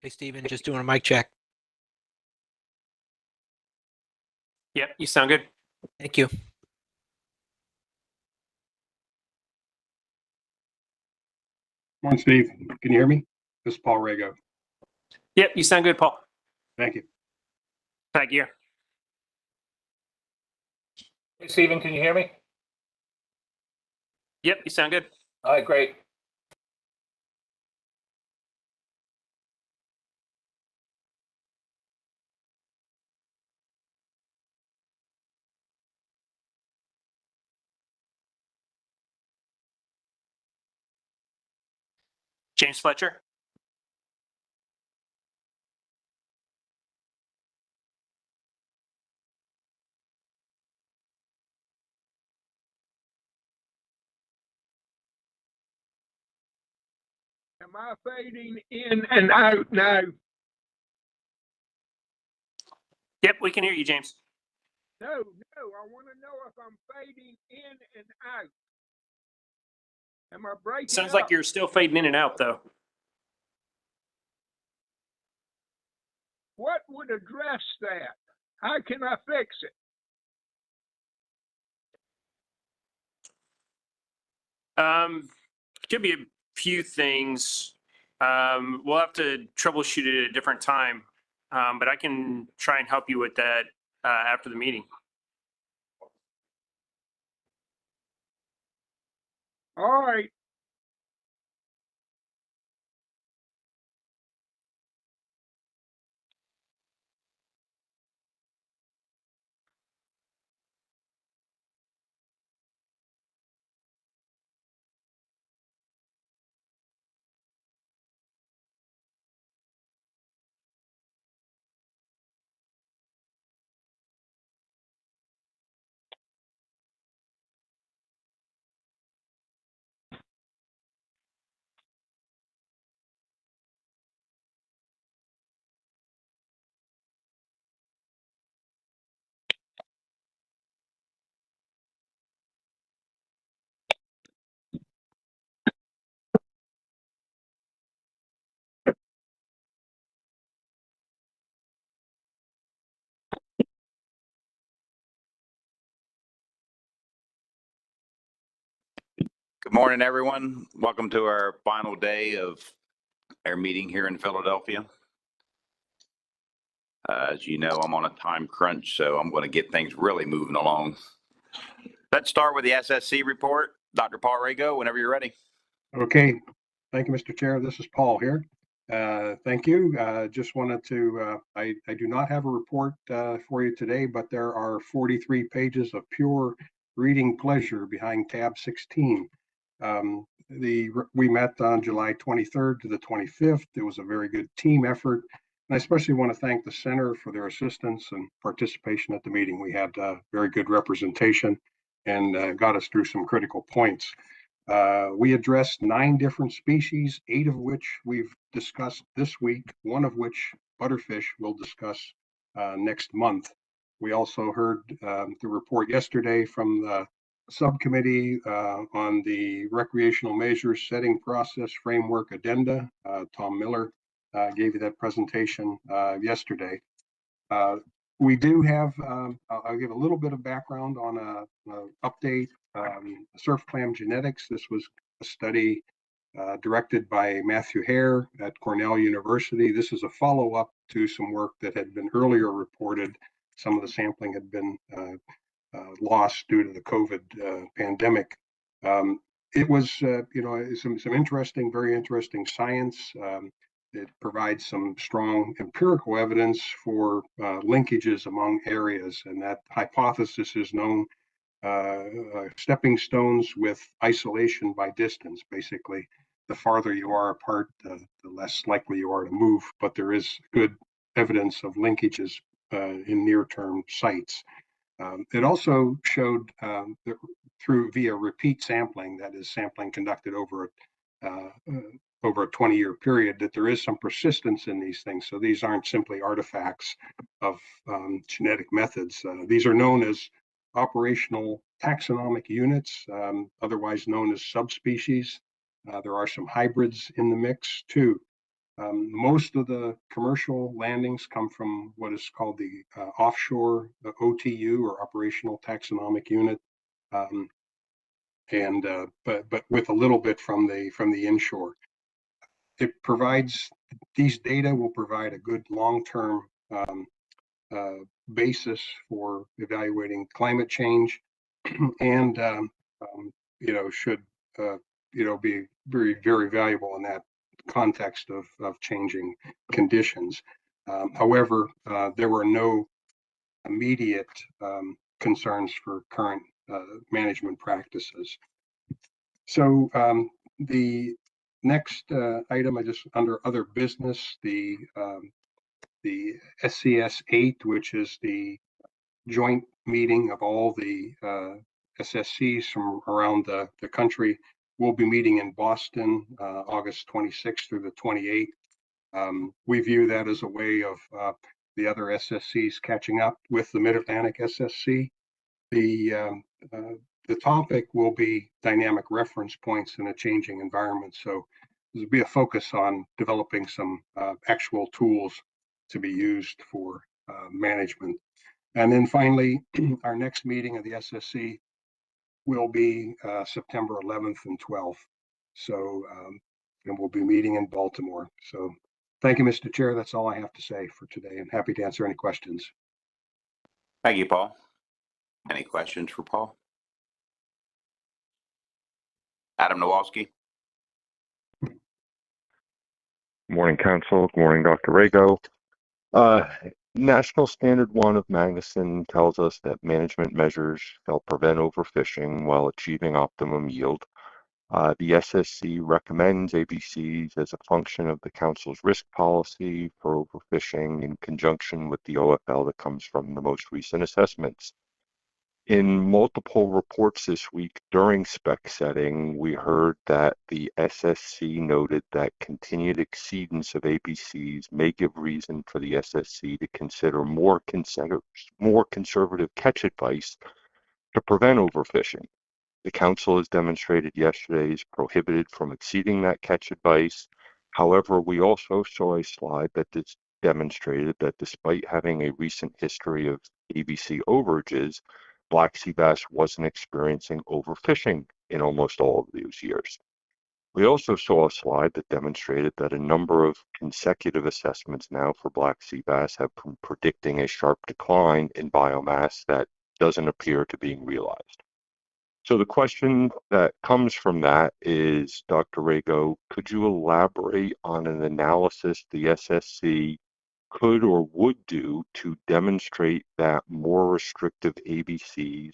Hey, Steven, just doing a mic check. Yep, you sound good. Thank you. Morning, Steve. Can you hear me? This is Paul Rago. Yep, you sound good, Paul. Thank you. Pat Gear. Hey, Stephen, can you hear me? Yep, you sound good. All right, great. James Fletcher. Am I fading in and out now? Yep, we can hear you, James. No, I want to know if I'm fading in and out. Am I breaking Sounds up? like you're still fading in and out, though. What would address that? How can I fix it? Could be a few things. We'll have to troubleshoot it at a different time, but I can try and help you with that after the meeting. All right. Good morning, everyone. Welcome to our final day of our meeting here in Philadelphia. As you know, I'm on a time crunch, so I'm going to get things really moving along. Let's start with the SSC report. Dr. Paul Rago, whenever you're ready. Okay. Thank you, Mr. Chair. This is Paul here. Thank you. Just wanted to, I do not have a report for you today, but there are 43 pages of pure reading pleasure behind tab 16. We met on July 23rd to the 25th. It was a very good team effort. And I especially want to thank the center for their assistance and participation at the meeting. We had very good representation and got us through some critical points. We addressed 9 different species, 8 of which we've discussed this week, 1 of which, butterfish, we'll discuss next month. We also heard the report yesterday from the subcommittee on the recreational measures setting process framework addenda. Tom Miller gave you that presentation yesterday. We do have, I'll give a little bit of background on an update. Surf clam genetics. This was a study directed by Matthew Hare at Cornell University. This is a follow-up to some work that had been earlier reported. Some of the sampling had been lost due to the COVID pandemic. It was, some interesting, very interesting science. It provides some strong empirical evidence for linkages among areas, and that hypothesis is known stepping stones with isolation by distance. Basically, the farther you are apart, the less likely you are to move, but there is good evidence of linkages in near-term sites. It also showed via repeat sampling, that is sampling conducted over a 20-year period, that there is some persistence in these things. So these aren't simply artifacts of genetic methods. These are known as operational taxonomic units, otherwise known as subspecies. There are some hybrids in the mix too. Most of the commercial landings come from what is called the offshore, the OTU, or Operational Taxonomic Unit, but with a little bit from the inshore. These data will provide a good long-term basis for evaluating climate change, and should be very, very valuable in that context of changing conditions. However, there were no immediate concerns for current management practices. So the next item, under other business, the SCS 8, which is the joint meeting of all the SSCs from around the country, will be meeting in Boston August 26th through the 28th. We view that as a way of the other SSCs catching up with the Mid-Atlantic SSC. The topic will be dynamic reference points in a changing environment. So there'll be a focus on developing some actual tools to be used for management. And then finally, our next meeting of the SSC will be September 11th and 12th. So, and we'll be meeting in Baltimore. So thank you, Mr. Chair. That's all I have to say for today. I'm happy to answer any questions. Thank you, Paul. Any questions for Paul? Adam Nowalski. Morning, Council. Good morning, Dr. Rago. National Standard 1 of Magnuson tells us that management measures shall prevent overfishing while achieving optimum yield. The SSC recommends ABCs as a function of the Council's risk policy for overfishing in conjunction with the OFL that comes from the most recent assessments. In multiple reports this week during spec setting, we heard that the SSC noted that continued exceedance of ABCs may give reason for the SSC to consider more conservative catch advice to prevent overfishing. The Council has demonstrated yesterday is prohibited from exceeding that catch advice. However, we also saw a slide that demonstrated that despite having a recent history of ABC overages, Black sea bass wasn't experiencing overfishing in almost all of those years. We also saw a slide that demonstrated that a number of consecutive assessments now for Black sea bass have been predicting a sharp decline in biomass that doesn't appear to being realized. So the question that comes from that is, Dr. Rago, could you elaborate on an analysis the SSC could or would do to demonstrate that more restrictive ABCs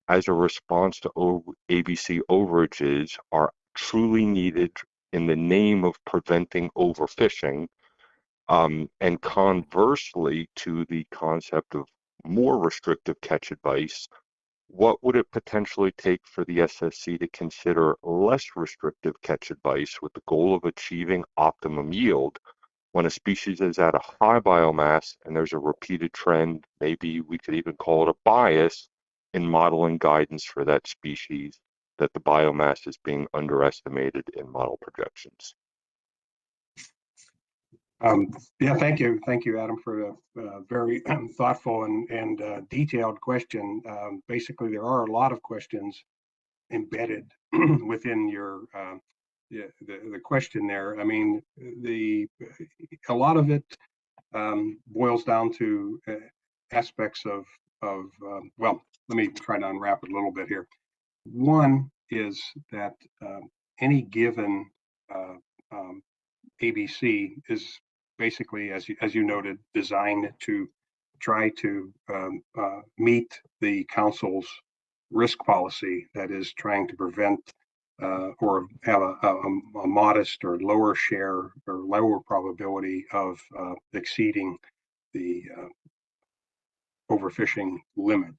as a response to ABC overages are truly needed in the name of preventing overfishing, and conversely to the concept of more restrictive catch advice, what would it potentially take for the SSC to consider less restrictive catch advice with the goal of achieving optimum yield when a species is at a high biomass and there's a repeated trend, maybe we could even call it a bias in modeling guidance for that species, that the biomass is being underestimated in model projections? Yeah, thank you, Adam, for a very thoughtful and detailed question. Basically, there are a lot of questions embedded within your the question there. I mean, a lot of it boils down to aspects of well, let me try to unwrap it a little bit here. One is that any given ABC is basically, as you noted, designed to try to meet the Council's risk policy, that is trying to prevent or have a modest or lower share or lower probability of exceeding the overfishing limit.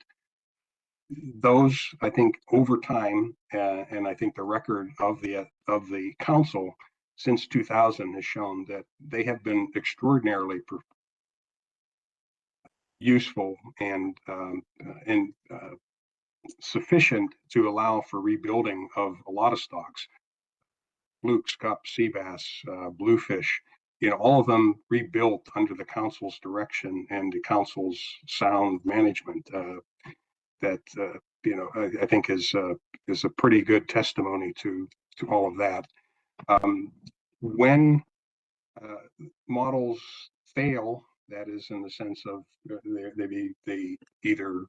Those, I think, over time, and I think the record of the Council since 2000 has shown that they have been extraordinarily useful and sufficient to allow for rebuilding of a lot of stocks: fluke, scup, sea bass, bluefish, all of them rebuilt under the council's direction and the council's sound management. That I think is a pretty good testimony to all of that. When models fail, that is in the sense of they either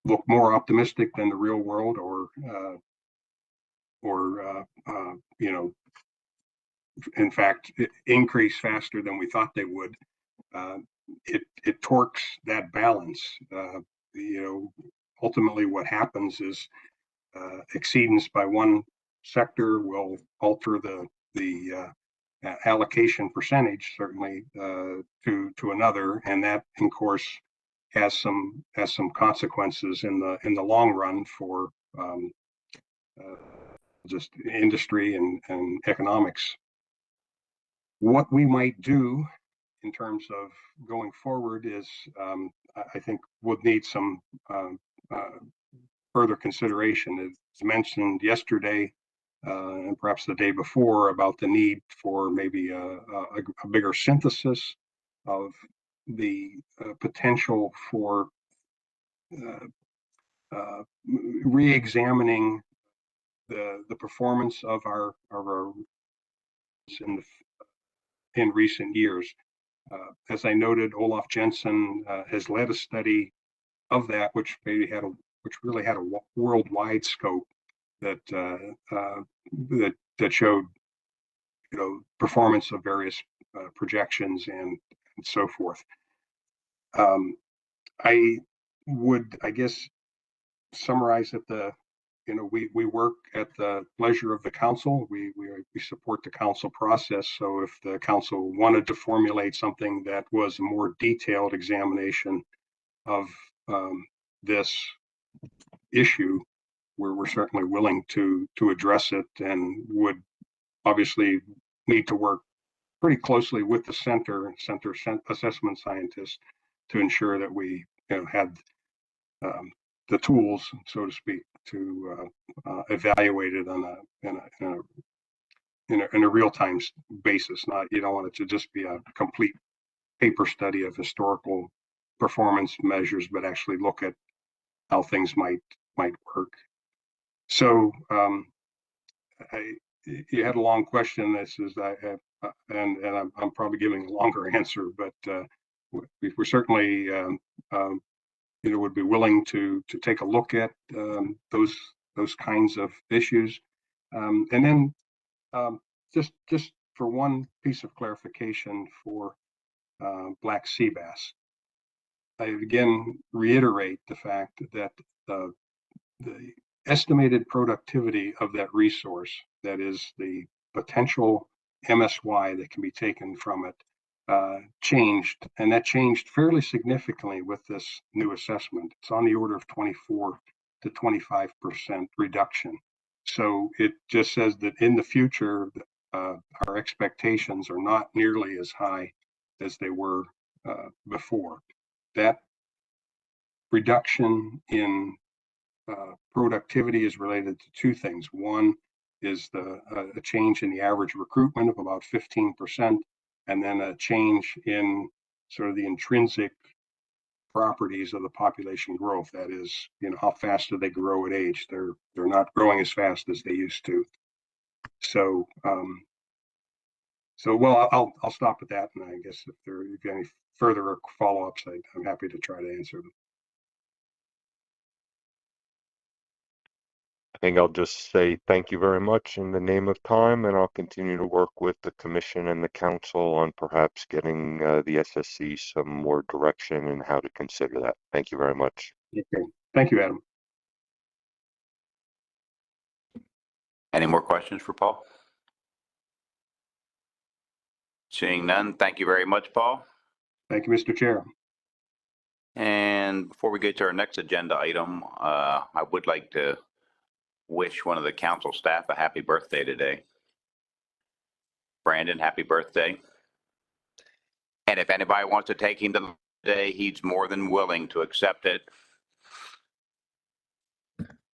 look more optimistic than the real world, or in fact, increase faster than we thought they would. It torques that balance. Ultimately, what happens is exceedance by one sector will alter the allocation percentage, certainly, to another, and that, of course, has some consequences in the long run for just industry and economics. What we might do in terms of going forward is, I think, would need some further consideration. It's mentioned yesterday and perhaps the day before about the need for maybe a bigger synthesis of the potential for re-examining the performance of our in recent years. As I noted, Olaf Jensen has led a study of that, which really had a worldwide scope that showed performance of various projections and so forth. I would, I guess, summarize that we work at the pleasure of the council. We support the council process. So if the council wanted to formulate something that was a more detailed examination of this issue, we're certainly willing to address it, and would obviously need to work pretty closely with the center assessment scientists to ensure that we had the tools, so to speak, to evaluate it in a real-time basis. You don't want it to just be a complete paper study of historical performance measures, but actually look at how things might work. So you had a long question. This is and I'm probably giving a longer answer, but we're certainly would be willing to take a look at those kinds of issues, and then just for one piece of clarification for black sea bass, I again reiterate the fact that the estimated productivity of that resource, that is the potential MSY that can be taken from it, changed, and that changed fairly significantly with this new assessment. It's on the order of 24 to 25% reduction. So it just says that in the future, our expectations are not nearly as high as they were before. That reduction in productivity is related to two things. One is a change in the average recruitment of about 15%, and then a change in sort of the intrinsic properties of the population growth. That is, how fast do they grow at age? They're not growing as fast as they used to. So, well, I'll stop at that, and I guess if there are any further follow-ups, I'm happy to try to answer them. I think I'll just say thank you very much in the name of time, and I'll continue to work with the commission and the council on perhaps getting the SSC some more direction in how to consider that. Thank you very much. Okay. Thank you, Adam. Any more questions for Paul? Seeing none, thank you very much, Paul. Thank you, Mr. Chair. And before we get to our next agenda item, I would like to wish one of the council staff a happy birthday today. Brandon, happy birthday. And if anybody wants to take him to the day, he's more than willing to accept it.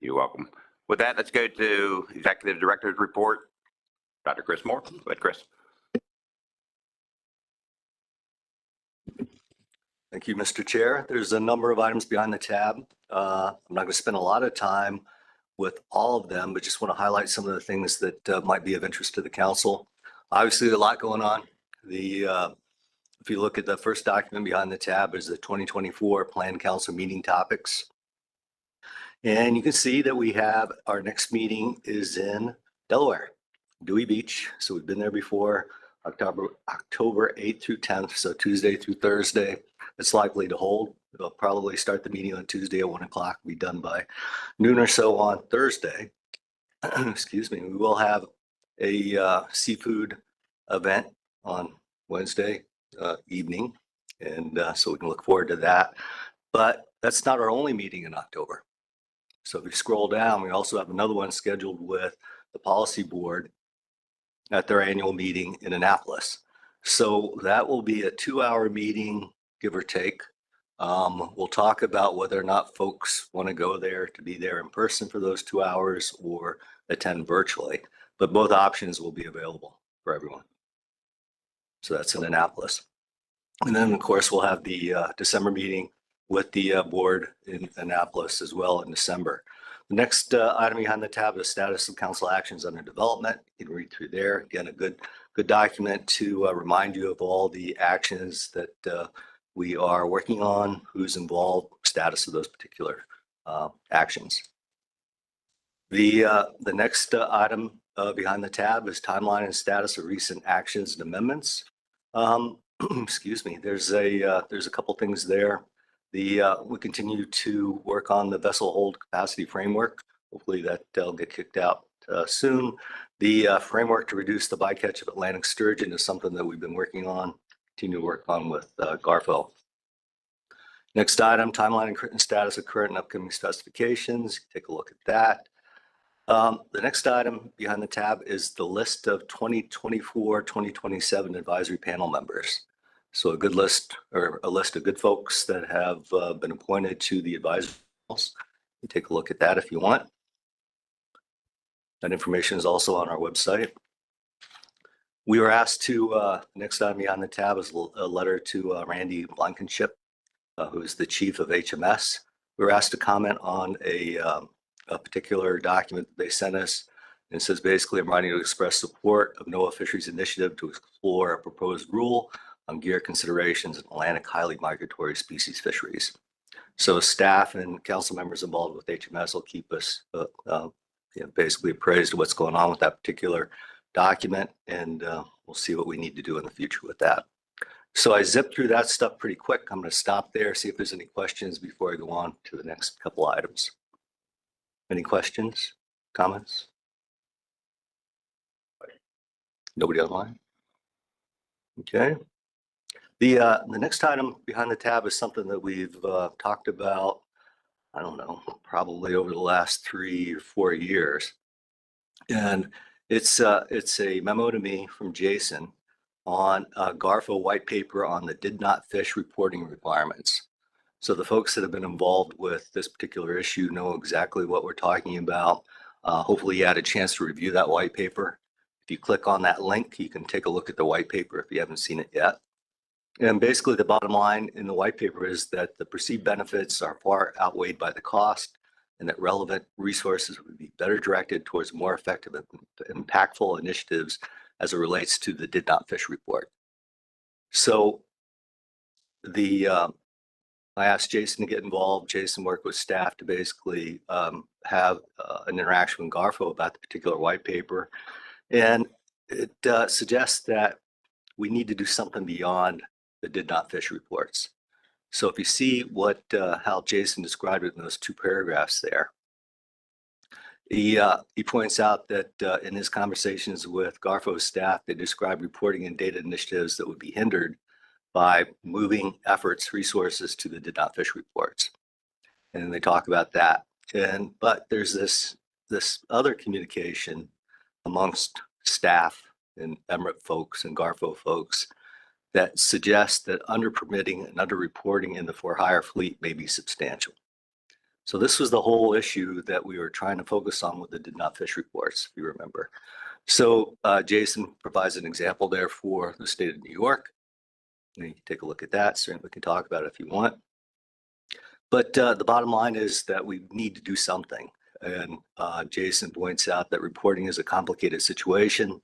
You're welcome. With that, let's go to Executive Director's report. Dr. Chris Moore. Go ahead, Chris. Thank you, Mr. Chair. There's a number of items behind the tab. I'm not going to spend a lot of time with all of them, but just want to highlight some of the things that might be of interest to the council. Obviously, a lot going on. If you look at the first document behind the tab is the 2024 Plan Council meeting topics. And you can see that we have our next meeting is in Delaware, Dewey Beach. So we've been there before, October 8th through 10th, so Tuesday through Thursday. It's likely to hold. We'll probably start the meeting on Tuesday at 1 o'clock, be done by noon or so on Thursday. Excuse me. We will have a seafood event on Wednesday evening, and so we can look forward to that. But that's not our only meeting in October. So if you scroll down, we also have another one scheduled with the policy board at their annual meeting in Annapolis. So that will be a 2-hour meeting, give or take. We'll talk about whether or not folks want to go there to be there in person for those 2 hours or attend virtually, but both options will be available for everyone. So that's in Annapolis. And then of course, we'll have the December meeting with the board in Annapolis as well in December. The next item behind the tab is status of council actions under development. You can read through there. Again, a good document to remind you of all the actions that we are working on, who's involved, status of those particular actions. The next item behind the tab is timeline and status of recent actions and amendments. Excuse me. There's a couple things there. We continue to work on the vessel hold capacity framework. Hopefully that'll get kicked out soon. The framework to reduce the bycatch of Atlantic sturgeon is something that we've been working on, continue to work on with Garfo. Next item, timeline and status of current and upcoming specifications. Take a look at that. The next item behind the tab is the list of 2024-2027 advisory panel members. So a good list, or a list of good folks that have been appointed to the advisory panels. You take a look at that if you want. That information is also on our website. We were asked to, next item behind the tab is a letter to Randy Blankenship, who is the chief of HMS. We were asked to comment on a particular document that they sent us. And it says basically, I'm writing to express support of NOAA Fisheries Initiative to explore a proposed rule on gear considerations in Atlantic highly migratory species fisheries. So staff and council members involved with HMS will keep us basically appraised of what's going on with that particular document, and we'll see what we need to do in the future with that. So I zipped through that stuff pretty quick. I'm going to stop there, see if there's any questions before I go on to the next couple items. Any questions, comments? Nobody online? Okay. The next item behind the tab is something that we've talked about, I don't know, probably over the last 3 or 4 years. And it's a memo to me from Jason on Garfo white paper on the did not fish reporting requirements. So the folks that have been involved with this particular issue know exactly what we're talking about. Hopefully you had a chance to review that white paper. If you click on that link, you can take a look at the white paper if you haven't seen it yet. And basically the bottom line in the white paper is that the perceived benefits are far outweighed by the cost, and that relevant resources would be better directed towards more effective and impactful initiatives as it relates to the did not fish report. So I asked Jason to get involved. Jason worked with staff to basically have an interaction with Garfo about the particular white paper. And it suggests that we need to do something beyond the did not fish reports. So if you see how Jason described it in those 2 paragraphs there, he points out that in his conversations with Garfo's staff, they describe reporting and data initiatives that would be hindered by moving efforts, resources to the did not fish reports. And they talk about that. But there's this other communication amongst staff and Emirate folks and Garfo folks that suggests that under permitting and under reporting in the for-hire fleet may be substantial. So this was the whole issue that we were trying to focus on with the did not fish reports, if you remember. So Jason provides an example there for the state of New York. And you can take a look at that. Certainly we can talk about it if you want. But the bottom line is that we need to do something. And Jason points out that reporting is a complicated situation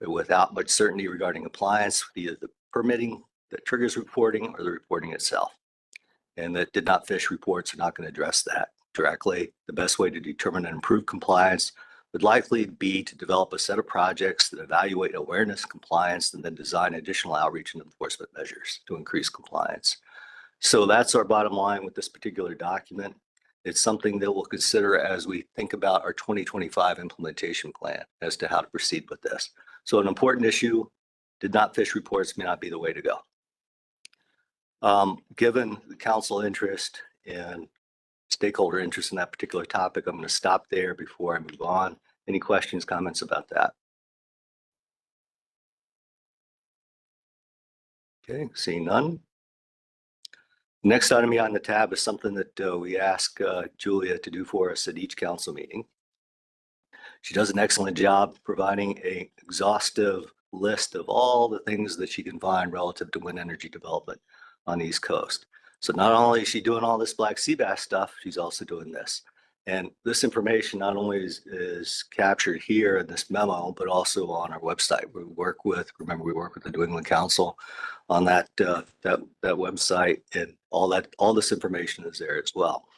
without much certainty regarding compliance, either the permitting that triggers reporting or the reporting itself. And that did not fish reports are not going to address that directly. The best way to determine and improve compliance would likely be to develop a set of projects that evaluate awareness, compliance, and then design additional outreach and enforcement measures to increase compliance. So that's our bottom line with this particular document. It's something that we'll consider as we think about our 2025 implementation plan as to how to proceed with this. So an important issue, did not fish reports may not be the way to go. Given the council interest and stakeholder interest in that particular topic, I'm going to stop there before I move on. Any questions, comments about that? Okay, seeing none. Next item on the tab is something that we ask Julia to do for us at each council meeting. She does an excellent job providing an exhaustive list of all the things that she can find relative to wind energy development on the East Coast. So not only is she doing all this black sea bass stuff, she's also doing this. And this information not only is captured here in this memo, but also on our website. We work with the New England Council on that website, and all this information is there as well.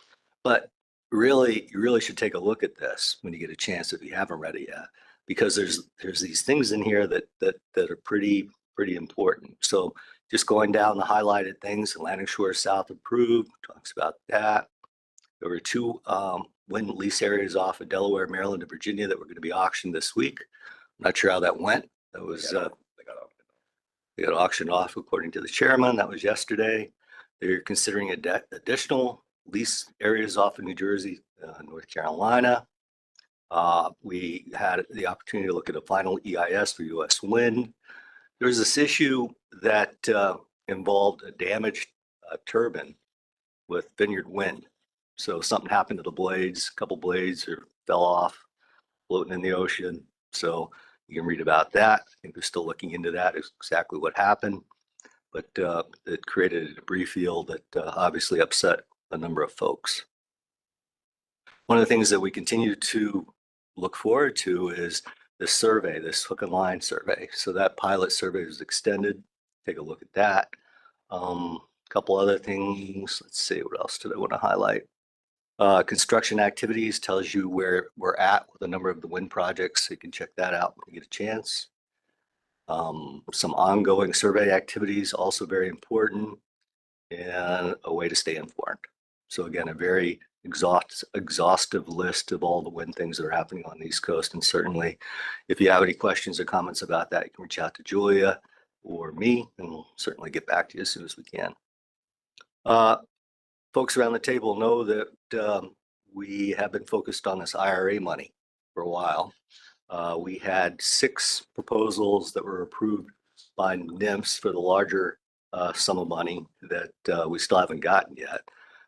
But really, you really should take a look at this when you get a chance if you haven't read it yet, because there's these things in here that are pretty important. So just going down the highlighted things, Atlantic Shore South approved, talks about that. There were two wind lease areas off of Delaware, Maryland, and Virginia that were going to be auctioned this week. I'm not sure how that went. That was they got auctioned off according to the chairman. That was yesterday. They're considering additional lease areas off of New Jersey, North Carolina. We had the opportunity to look at a final EIS for U.S. wind. There was this issue that involved a damaged turbine with Vineyard Wind. So something happened to the blades, a couple blades fell off, floating in the ocean. So you can read about that. I think they're still looking into that, exactly what happened. But it created a debris field that obviously upset a number of folks. One of the things that we continue to look forward to is this survey, this hook and line survey. So that pilot survey is extended. Take a look at that. A couple other things. Let's see, what else did I want to highlight? Construction activities tells you where we're at with a number of the wind projects. So you can check that out when you get a chance. Some ongoing survey activities, also very important, and a way to stay informed. So again, a very exhaustive list of all the wind things that are happening on the East Coast. And certainly, if you have any questions or comments about that, you can reach out to Julia or me, and we'll certainly get back to you as soon as we can. Folks around the table know that we have been focused on this IRA money for a while. We had 6 proposals that were approved by NIMS for the larger sum of money that we still haven't gotten yet.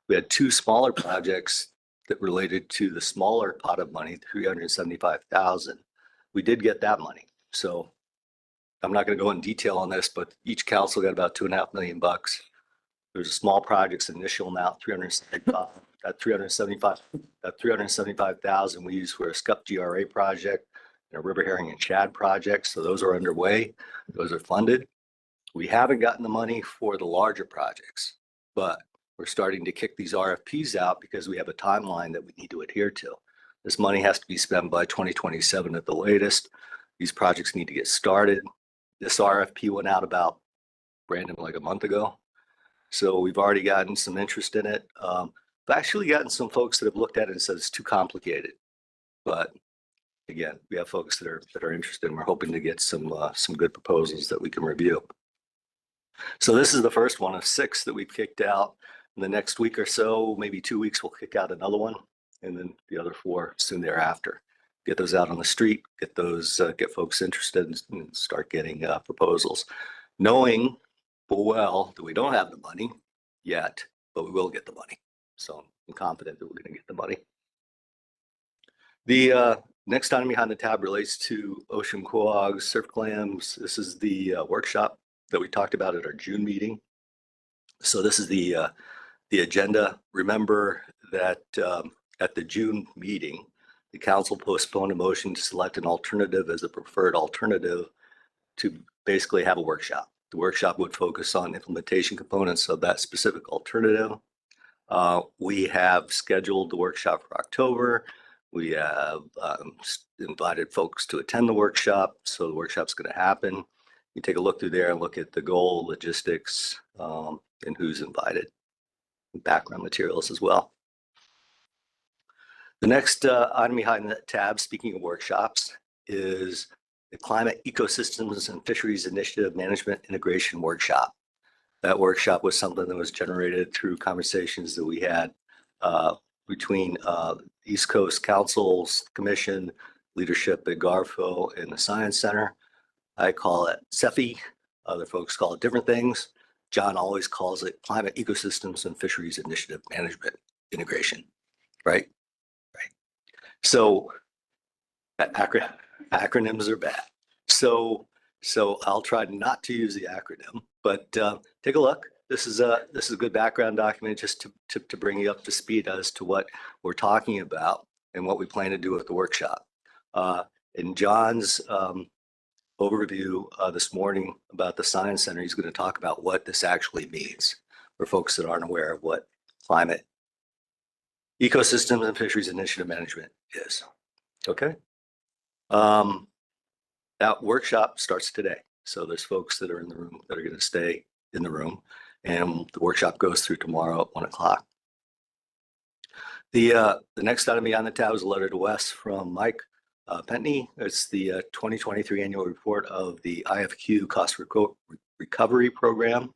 We had 2 smaller projects that related to the smaller pot of money, $375,000. We did get that money. So I'm not going to go in detail on this, but each council got about $2.5 million. There's a small project's initial amount, $375,000. That $375,000 we used for a SCUP GRA project and a river herring and shad project. So those are underway. Those are funded. We haven't gotten the money for the larger projects, but we're starting to kick these RFPs out because we have a timeline that we need to adhere to. This money has to be spent by 2027 at the latest. These projects need to get started. This RFP went out about, Brandon, like a month ago. So we've already gotten some interest in it. I've actually gotten some folks that have looked at it and said it's too complicated. But again, we have folks that are interested, and we're hoping to get some good proposals that we can review. So this is the first one of 6 that we've kicked out. In the next week or so, maybe 2 weeks, we'll kick out another one, and then the other 4 soon thereafter. Get those out on the street, get folks interested, and start getting proposals, knowing full well that we don't have the money yet, but we will get the money. So I'm confident that we're going to get the money. The next item behind the tab relates to ocean quags, surf clams. This is the workshop that we talked about at our June meeting. So this is the agenda. Remember that at the June meeting, the council postponed a motion to select an alternative as a preferred alternative to basically have a workshop. The workshop would focus on implementation components of that specific alternative. We have scheduled the workshop for October. We have invited folks to attend the workshop, so the workshop's going to happen. You take a look through there and look at the goal, logistics, and who's invited, background materials as well. The next item behind that tab, speaking of workshops, is the Climate Ecosystems and Fisheries Initiative Management Integration Workshop. That workshop was something that was generated through conversations that we had between East Coast Council's Commission, leadership at Garfo and the Science Center. I call it CEFI. Other folks call it different things. John always calls it Climate Ecosystems and Fisheries Initiative Management Integration, right? Right. So acronyms are bad. So I'll try not to use the acronym, but take a look. This is a good background document just to bring you up to speed as to what we're talking about and what we plan to do at the workshop. In John's overview this morning about the Science Center, he's going to talk about what this actually means for folks that aren't aware of what Climate Ecosystems and Fisheries Initiative Management is. Okay. That workshop starts today. So there's folks that are in the room that are going to stay in the room, and the workshop goes through tomorrow at 1 o'clock. The next item beyond the tab is a letter to Wes from Mike Pentney. It's the 2023 annual report of the IFQ cost recovery program,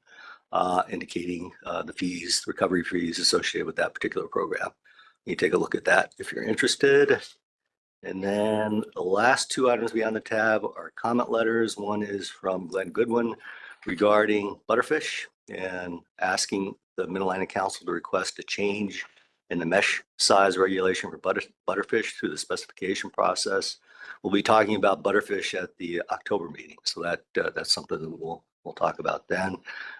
indicating the fees, recovery fees associated with that particular program. You take a look at that if you're interested. And then the last two items beyond the tab are comment letters. One is from Glenn Goodwin regarding butterfish and asking the Mid-Atlantic Council to request a change in the mesh size regulation for butterfish through the specification process. We'll be talking about butterfish at the October meeting. So that's something that we'll talk about then.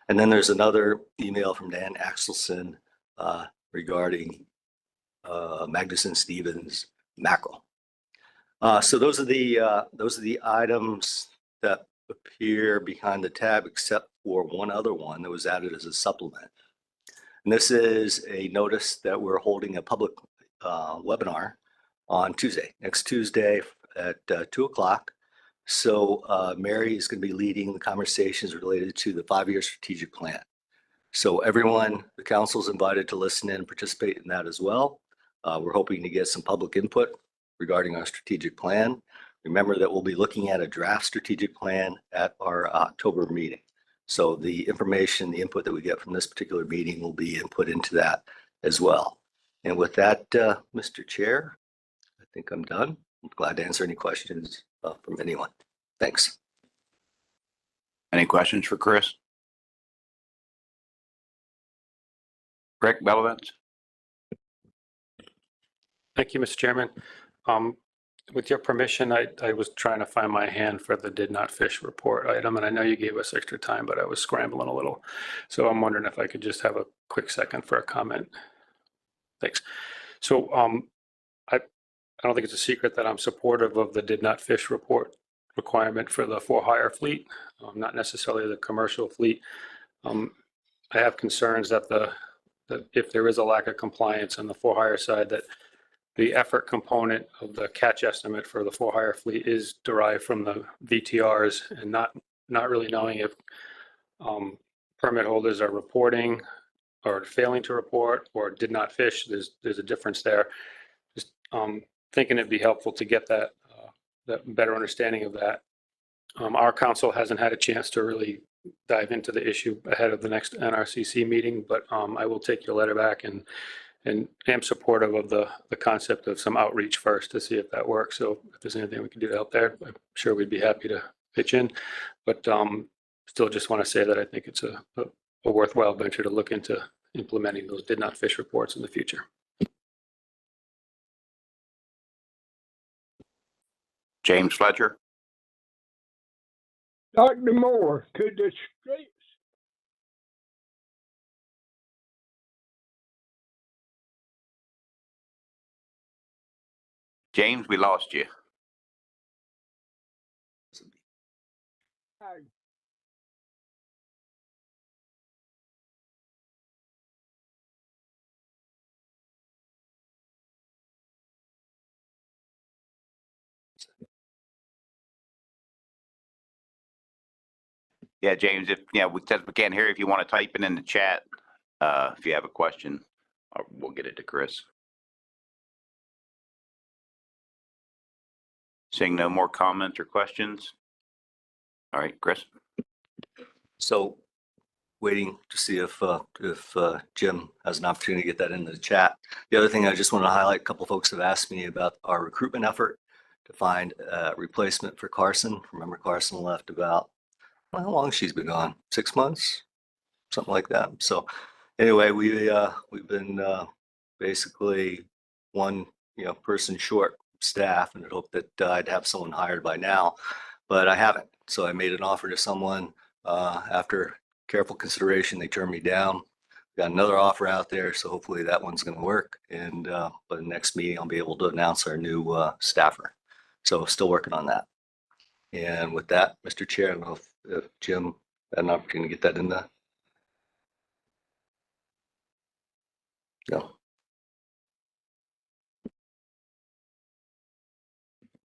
And then there's another email from Dan Axelson regarding Magnuson-Stevens mackerel. So those are the items that appear behind the tab, except for one other one that was added as a supplement. And this is a notice that we're holding a public webinar on Tuesday, next Tuesday at 2 o'clock. So Mary is going to be leading the conversations related to the 5-year strategic plan. So everyone, the council is invited to listen in and participate in that as well. We're hoping to get some public input regarding our strategic plan. Remember that we'll be looking at a draft strategic plan at our October meeting. So the information, the input that we get from this particular meeting will be input into that as well. And with that, Mr. Chair, I think I'm done. I'm glad to answer any questions from anyone. Thanks. Any questions for Chris? Rick Bellavance? Thank you, Mr. Chairman. With your permission, I was trying to find my hand for the did not fish report item, and I know you gave us extra time, but I was scrambling a little. So I'm wondering if I could just have a quick second for a comment. Thanks. So I don't think it's a secret that I'm supportive of the did not fish report requirement for the for-hire fleet, not necessarily the commercial fleet. I have concerns that if there is a lack of compliance on the for-hire side, that the effort component of the catch estimate for the for-hire fleet is derived from the VTRs, and not really knowing if permit holders are reporting or failing to report or did not fish. There's a difference there. Just thinking it'd be helpful to get that better understanding of that. Our council hasn't had a chance to really dive into the issue ahead of the next NRCC meeting, but I will take your letter back and am supportive of the concept of some outreach first to see if that works. So if there's anything we can do to help there, I'm sure we'd be happy to pitch in. But still just want to say that I think it's a worthwhile venture to look into implementing those did not fish reports in the future. James Fletcher? Dr. Moore, could the streets, James, we lost you. Yeah, James, if, since we can't hear you, if you want to type it in the chat, if you have a question, we'll get it to Chris. Seeing no more comments or questions. All right, Chris. So waiting to see if Jim has an opportunity to get that into the chat. The other thing I just want to highlight, a couple folks have asked me about our recruitment effort to find a replacement for Carson. Remember, Carson left about, well, how long she's been gone? 6 months, something like that. So anyway, we've been basically one person short staff, and I'd hoped that I'd have someone hired by now, but I haven't. So I made an offer to someone. After careful consideration, they turned me down. Got another offer out there, so hopefully that one's going to work. And by the next meeting, I'll be able to announce our new staffer. So still working on that. And with that, Mr. Chair, I don't know if Jim had an opportunity to get that in the. No.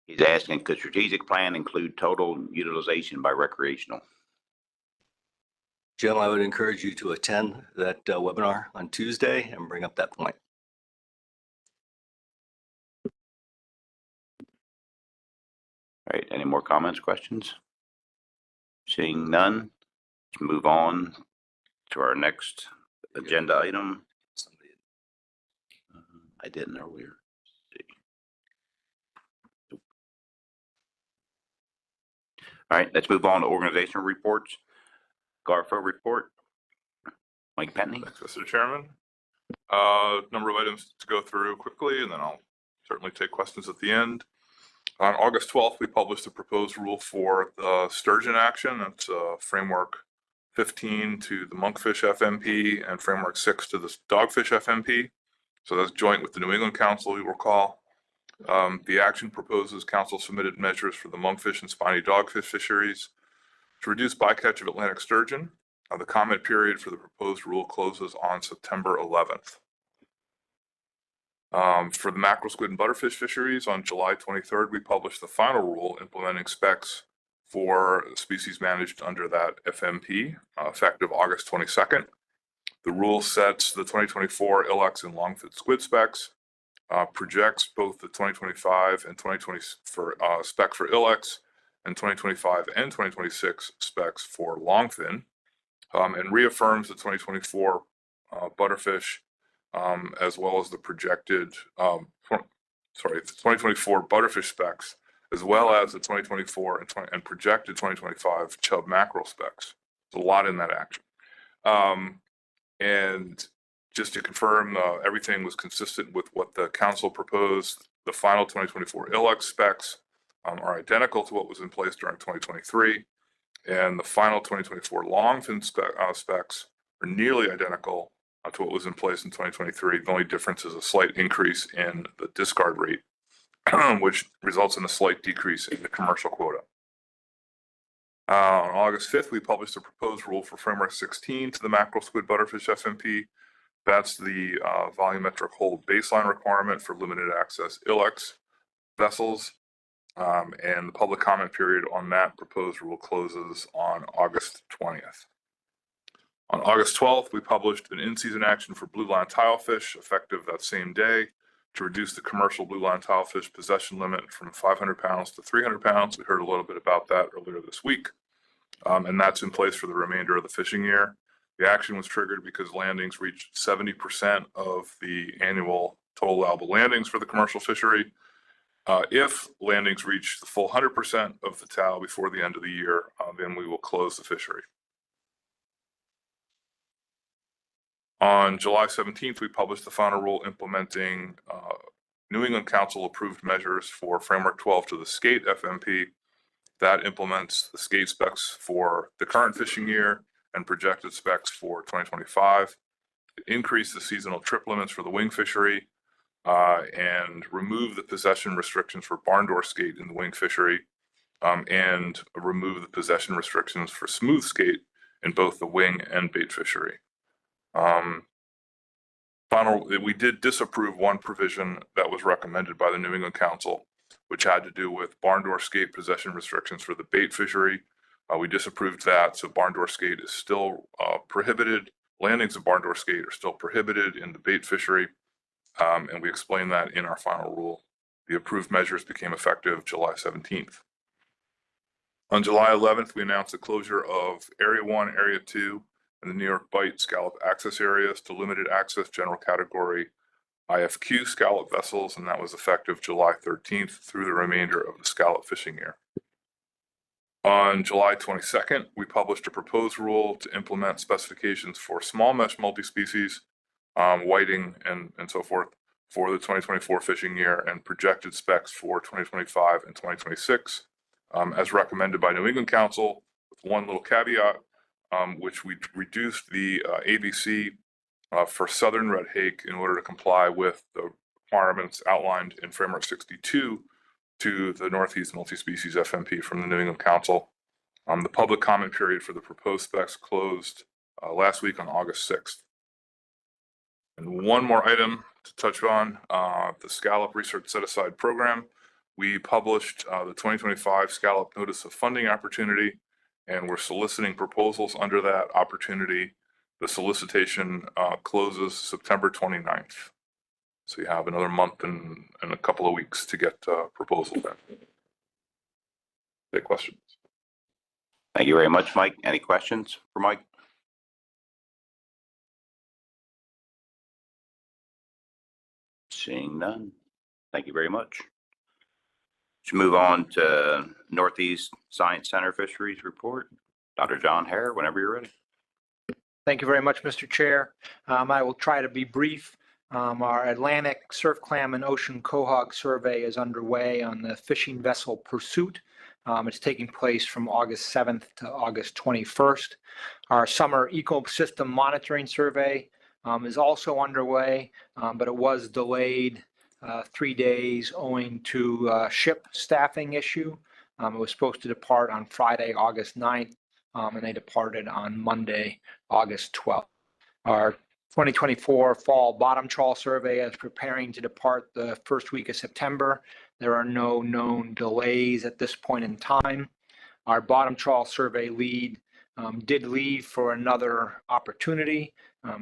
He's asking, could strategic plan include total utilization by recreational? Jim, I would encourage you to attend that webinar on Tuesday and bring up that point. All right, any more comments, questions? Seeing none, let's move on to our next agenda item. I didn't earlier. All right, let's move on to organizational reports. Garfo report. Mike Penny. Thanks, Mr. Chairman. Number of items to go through quickly, and then I'll certainly take questions at the end. On August 12th, we published a proposed rule for the sturgeon action. That's framework 15 to the monkfish FMP and framework 6 to the dogfish FMP. So that's joint with the New England Council, you recall. The action proposes council submitted measures for the monkfish and spiny dogfish fisheries to reduce bycatch of Atlantic sturgeon. The comment period for the proposed rule closes on September 11th. For the mackerel, squid, and butterfish fisheries, on July 23rd, we published the final rule implementing specs for species managed under that FMP, effective August 22nd. The rule sets the 2024 ilex and longfin squid specs, projects both the 2025 and 2020 for spec for ilex and 2025 and 2026 specs for longfin, and reaffirms the 2024 butterfish as well as the projected, the 2024 butterfish specs, as well as the 2024 and projected 2025 chub mackerel specs. There's a lot in that action. And just to confirm, everything was consistent with what the council proposed. The final 2024 ilex specs are identical to what was in place during 2023. And the final 2024 longfin specs are nearly identical to what was in place in 2023. The only difference is a slight increase in the discard rate, which results in a slight decrease in the commercial quota. On August 5th, we published a proposed rule for framework 16 to the mackerel, squid, butterfish FMP. That's the volumetric hold baseline requirement for limited access ilex vessels. And the public comment period on that proposed rule closes on August 20th. On August 12th, we published an in-season action for blue line tilefish effective that same day to reduce the commercial blue line tilefish possession limit from 500 pounds to 300 pounds. We heard a little bit about that earlier this week, and that's in place for the remainder of the fishing year. The action was triggered because landings reached 70% of the annual total allowable landings for the commercial fishery. If landings reach the full 100% of the TAL before the end of the year, then we will close the fishery. On July 17th, we published the final rule implementing New England Council approved measures for framework 12 to the skate FMP. That implements the skate specs for the current fishing year and projected specs for 2025. Increase the seasonal trip limits for the wing fishery and remove the possession restrictions for barn door skate in the wing fishery and remove the possession restrictions for smooth skate in both the wing and bait fishery. We did disapprove one provision that was recommended by the New England Council, which had to do with barn door skate possession restrictions for the bait fishery. We disapproved that, so barn door skate is still prohibited. Landings of barn door skate are still prohibited in the bait fishery, and we explained that in our final rule. The approved measures became effective July 17th. On July 11th, we announced the closure of Area 1, Area 2, and the New York Bight scallop access areas to limited access general category IFQ scallop vessels, and that was effective July 13th through the remainder of the scallop fishing year. On July 22nd, we published a proposed rule to implement specifications for small mesh multi-species, whiting, and so forth for the 2024 fishing year and projected specs for 2025 and 2026, as recommended by New England Council, with one little caveat, which we reduced the ABC for southern red hake in order to comply with the requirements outlined in Framework 62 to the Northeast Multi-Species FMP from the New England Council. The public comment period for the proposed specs closed last week on August 6th. And one more item to touch on, the Scallop Research Set-Aside Program. We published the 2025 Scallop Notice of Funding Opportunity, and we're soliciting proposals under that opportunity. The solicitation closes September 29th. So you have another month and a couple of weeks to get proposals in. Take questions. Thank you very much, Mike. Any questions for Mike? Seeing none. Thank you very much. Let's move on to Northeast Science Center Fisheries Report. Dr. John Hare, whenever you're ready. Thank you very much, Mr. Chair. I will try to be brief. Our Atlantic Surf Clam and Ocean Quahog survey is underway on the fishing vessel Pursuit. It's taking place from August 7th to August 21st. Our summer ecosystem monitoring survey is also underway, but it was delayed 3 days owing to ship staffing issue. It was supposed to depart on Friday, August 9th, and they departed on Monday, August 12th. Our 2024 fall bottom trawl survey is preparing to depart the first week of September. There are no known delays at this point in time. Our bottom trawl survey lead did leave for another opportunity.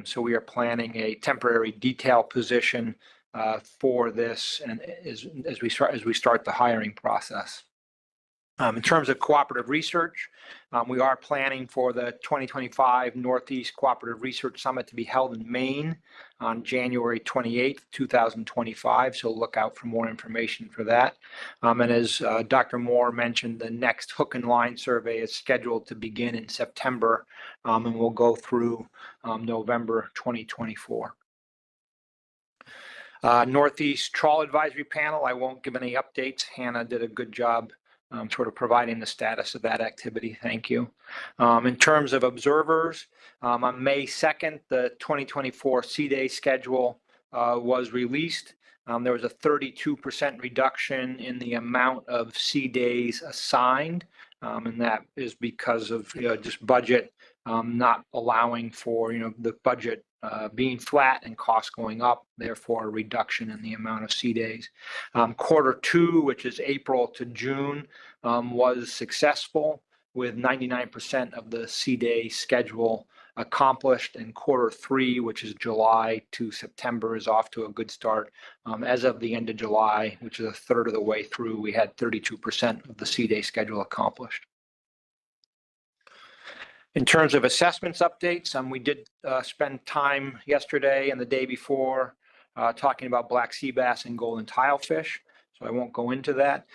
So we are planning a temporary detail position for this and as we start the hiring process. In terms of cooperative research, we are planning for the 2025 Northeast Cooperative Research Summit to be held in Maine on January 28th, 2025. So look out for more information for that. And as Dr. Moore mentioned, the next hook and line survey is scheduled to begin in September and will go through November 2024. Northeast Trawl Advisory Panel, I won't give any updates. Hannah did a good job sort of providing the status of that activity. Thank you. In terms of observers, on May 2nd, the 2024 Sea Day schedule was released. There was a 32% reduction in the amount of sea days assigned, and that is because of just budget not allowing for the budget being flat and costs going up, therefore a reduction in the amount of sea days. Quarter two, which is April to June, was successful with 99% of the sea day schedule accomplished, and quarter three, which is July to September, is off to a good start. As of the end of July, which is a third of the way through, we had 32% of the sea day schedule accomplished. In terms of assessments updates, we did spend time yesterday and the day before talking about black sea bass and golden tilefish, so I won't go into that.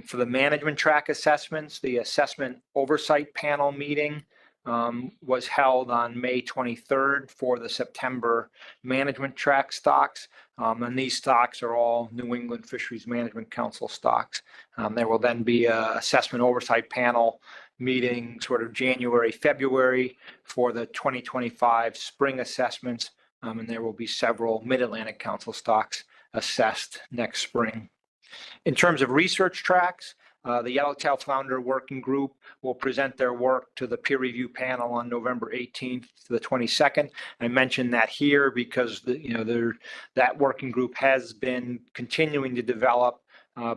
For the management track assessments, the assessment oversight panel meeting was held on May 23rd for the September management track stocks. And these stocks are all New England Fisheries Management Council stocks. There will then be an assessment oversight panel meeting sort of January, February for the 2025 spring assessments. And there will be several Mid-Atlantic Council stocks assessed next spring. In terms of research tracks, the Yellowtail Flounder Working Group will present their work to the peer review panel on November 18th to the 22nd. I mentioned that here because that working group has been continuing to develop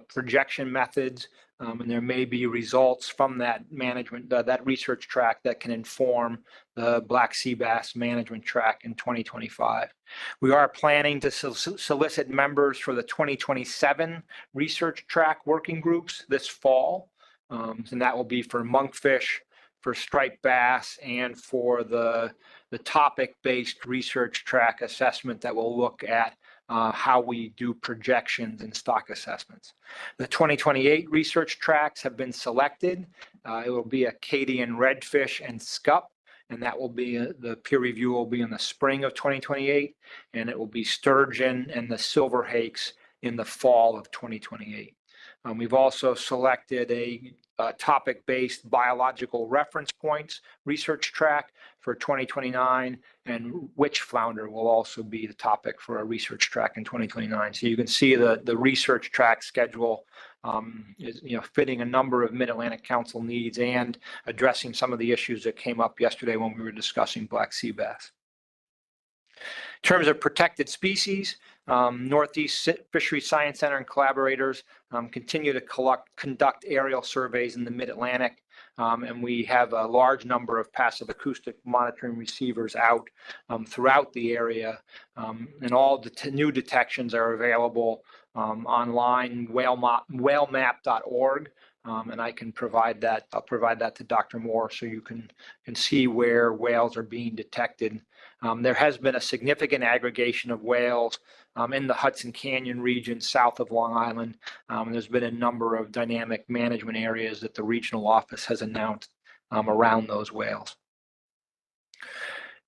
projection methods, and there may be results from that that research track that can inform the Black Sea Bass management track in 2025. We are planning to solicit members for the 2027 research track working groups this fall. And that will be for monkfish, for striped bass, and for the topic-based research track assessment that will look at how we do projections and stock assessments. The 2028 research tracks have been selected. It will be Acadian redfish and scup, and that will be the peer review will be in the spring of 2028, and it will be sturgeon and the silver hakes in the fall of 2028. We've also selected a topic-based biological reference points research track for 2029, and witch flounder will also be the topic for a research track in 2029. So you can see the research track schedule is fitting a number of Mid-Atlantic Council needs and addressing some of the issues that came up yesterday when we were discussing Black Sea bass. In terms of protected species, Northeast Fisheries Science Center and collaborators continue to conduct aerial surveys in the Mid-Atlantic, and we have a large number of passive acoustic monitoring receivers out throughout the area, and all the new detections are available online, whalemap.org. And I can provide that. I'll provide that to Dr. Moore so you can see where whales are being detected. There has been a significant aggregation of whales in the Hudson Canyon region south of Long Island. There's been a number of dynamic management areas that the regional office has announced around those whales.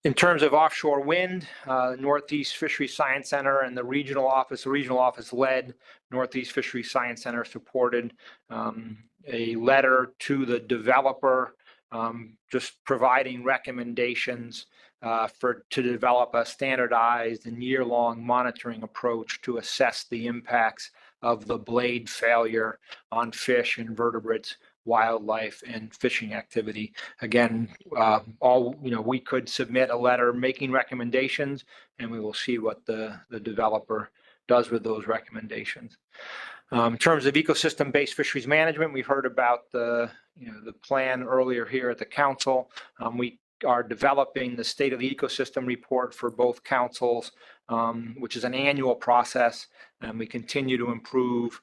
In terms of offshore wind, Northeast Fisheries Science Center and the regional office led Northeast Fisheries Science Center supported a letter to the developer just providing recommendations to develop a standardized and year-long monitoring approach to assess the impacts of the blade failure on fish and vertebrates, wildlife, and fishing activity. Again, we could submit a letter making recommendations, and we will see what the developer does with those recommendations. In terms of ecosystem-based fisheries management, we've heard about the plan earlier here at the council. We are developing the state of the ecosystem report for both councils, which is an annual process, and we continue to improve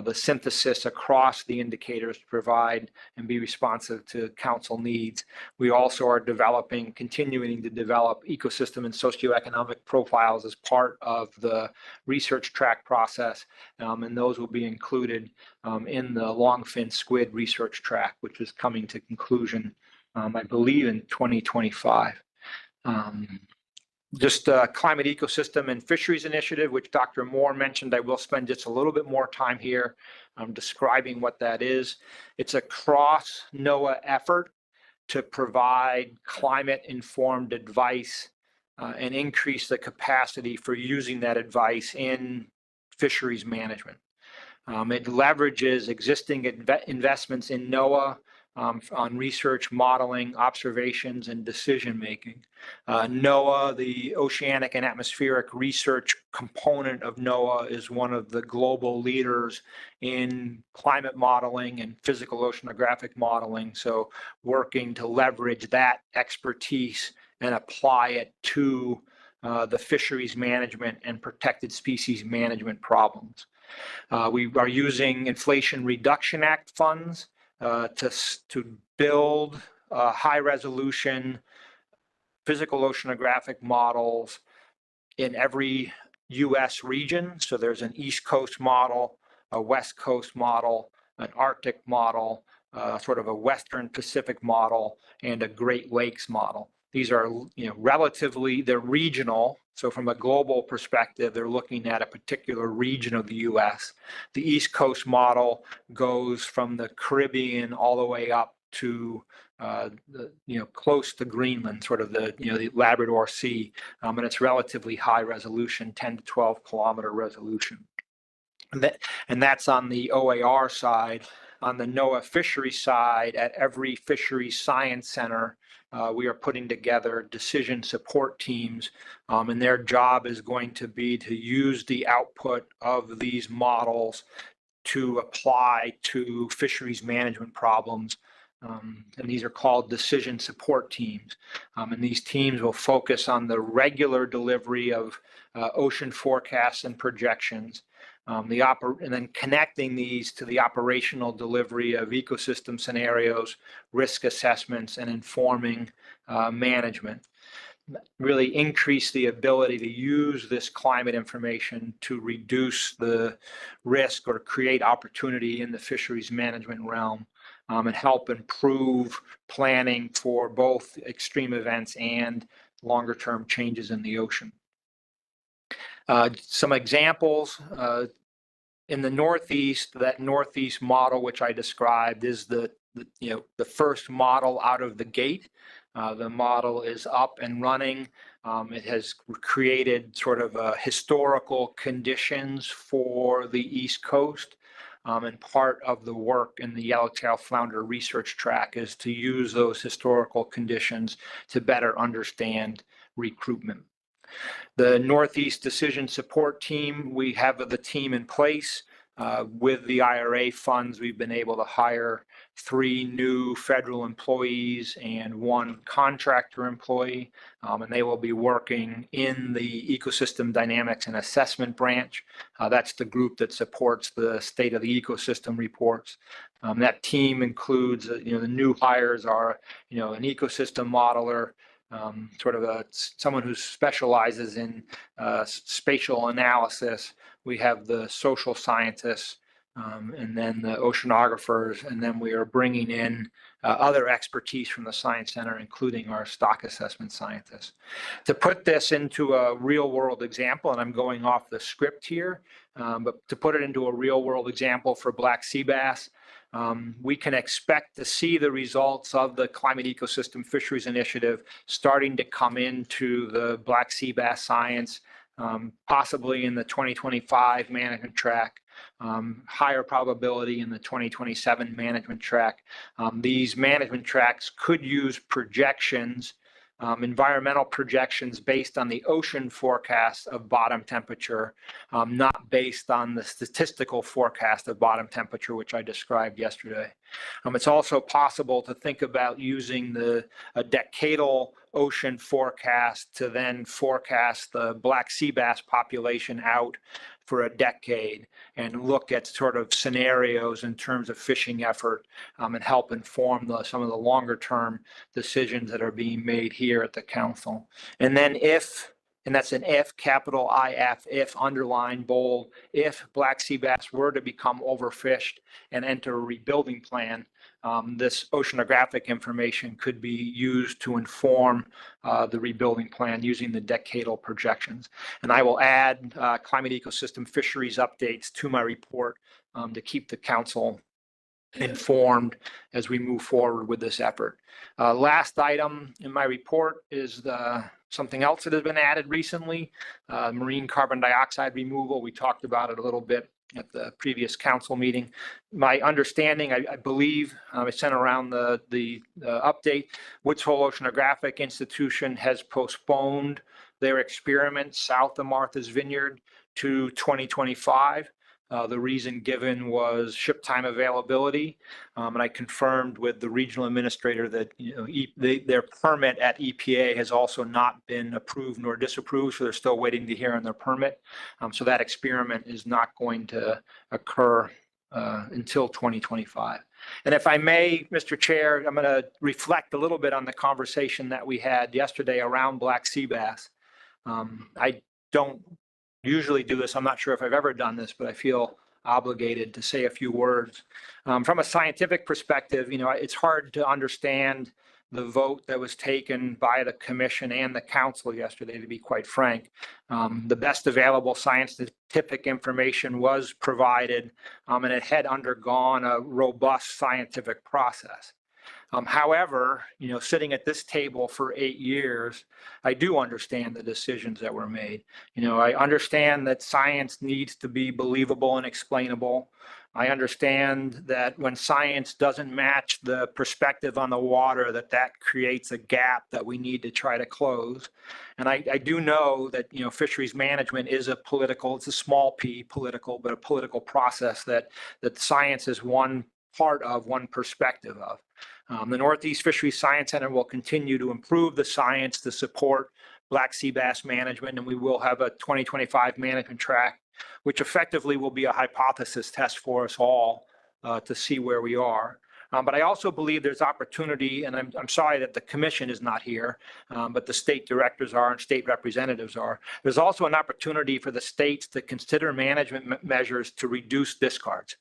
the synthesis across the indicators to provide and be responsive to council needs. We also are continuing to develop ecosystem and socioeconomic profiles as part of the research track process, and those will be included in the longfin squid research track, which is coming to conclusion, I believe, in 2025. Just Climate Ecosystem and Fisheries Initiative, which Dr. Moore mentioned. I will spend just a little bit more time here describing what that is. It's a cross-NOAA effort to provide climate-informed advice and increase the capacity for using that advice in fisheries management. It leverages existing investments in NOAA on research, modeling, observations, and decision-making. NOAA, the Oceanic and Atmospheric Research component of NOAA, is one of the global leaders in climate modeling and physical oceanographic modeling. So working to leverage that expertise and apply it to the fisheries management and protected species management problems. We are using Inflation Reduction Act funds to build high-resolution physical oceanographic models in every U.S. region. So there's an East Coast model, a West Coast model, an Arctic model, sort of a Western Pacific model and a Great Lakes model. These are, relatively, they're regional. So from a global perspective, they're looking at a particular region of the U.S. The East Coast model goes from the Caribbean all the way up to close to Greenland, sort of the Labrador Sea, and it's relatively high resolution, 10 to 12 kilometer resolution. And that's on the OAR side. On the NOAA fishery side, at every fisheries science center, we are putting together decision support teams, and their job is going to be to use the output of these models to apply to fisheries management problems. And these are called decision support teams. And these teams will focus on the regular delivery of ocean forecasts and projections, and then connecting these to the operational delivery of ecosystem scenarios, risk assessments, and informing management. Really increase the ability to use this climate information to reduce the risk or create opportunity in the fisheries management realm, and help improve planning for both extreme events and longer term changes in the ocean. Some examples. In the Northeast, that Northeast model, which I described, is the first model out of the gate. The model is up and running. It has created sort of historical conditions for the East Coast. And part of the work in the yellowtail flounder research track is to use those historical conditions to better understand recruitment. The Northeast Decision Support Team, we have the team in place. With the IRA funds, we've been able to hire 3 new federal employees and 1 contractor employee, and they will be working in the Ecosystem Dynamics and Assessment branch. That's the group that supports the State of the Ecosystem reports. That team includes, the new hires are, an ecosystem modeler, sort of someone who specializes in spatial analysis. We have the social scientists, and then the oceanographers, and then we are bringing in other expertise from the Science Center, including our stock assessment scientists. To put this into a real world example, and I'm going off the script here, but to put it into a real world example for black sea bass, we can expect to see the results of the Climate Ecosystem Fisheries Initiative starting to come into the black sea bass science, possibly in the 2025 management track, higher probability in the 2027 management track. These management tracks could use projections, environmental projections based on the ocean forecast of bottom temperature, not based on the statistical forecast of bottom temperature, which I described yesterday. It's also possible to think about using a decadal ocean forecast to then forecast the black sea bass population out for a decade and look at sort of scenarios in terms of fishing effort, and help inform some of the longer term decisions that are being made here at the council. And then and that's an if, capital IF, if, underline, bold, if black sea bass were to become overfished and enter a rebuilding plan, this oceanographic information could be used to inform the rebuilding plan using the decadal projections. And I will add climate ecosystem fisheries updates to my report to keep the council informed as we move forward with this effort. Last item in my report is something else that has been added recently, marine carbon dioxide removal. We talked about it a little bit at the previous council meeting. My understanding, I believe, I sent around the update, Woods Hole Oceanographic Institution has postponed their experiment south of Martha's Vineyard to 2025. The reason given was ship time availability, and I confirmed with the regional administrator that their permit at EPA has also not been approved nor disapproved, so they're still waiting to hear on their permit. So that experiment is not going to occur until 2025. And if I may, Mr. Chair, I'm going to reflect a little bit on the conversation that we had yesterday around black sea bass. I don't usually do this. I'm not sure if I've ever done this, but I feel obligated to say a few words. From a scientific perspective, it's hard to understand the vote that was taken by the commission and the council yesterday, to be quite frank. The best available scientific information was provided, and it had undergone a robust scientific process. However, sitting at this table for 8 years, I do understand the decisions that were made. I understand that science needs to be believable and explainable. I understand that when science doesn't match the perspective on the water, that creates a gap that we need to try to close. And I do know that, fisheries management is it's a small p political, but a political process that science is one part of, one perspective of. The Northeast Fisheries Science Center will continue to improve the science to support Black sea bass management, and we will have a 2025 management track, which effectively will be a hypothesis test for us all to see where we are. But I also believe there's opportunity, and I'm sorry that the commission is not here, but the state directors are and state representatives are. There's also an opportunity for the states to consider management measures to reduce discards.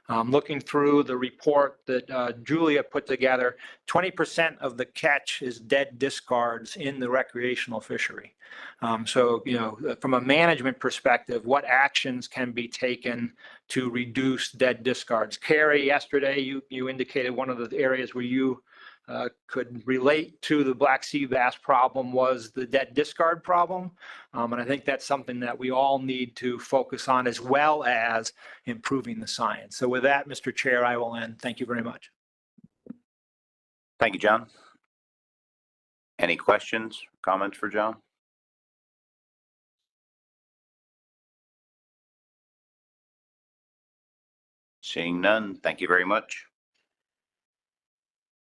Looking through the report that Julia put together, 20% of the catch is dead discards in the recreational fishery. So, from a management perspective, what actions can be taken to reduce dead discards? Carrie, yesterday, you indicated one of the areas where you could relate to the Black sea bass problem was the dead discard problem. And I think that's something that we all need to focus on, as well as improving the science. So with that, Mr. Chair, I will end. Thank you very much. Thank you, John. Any questions, comments for John? Seeing none, thank you very much.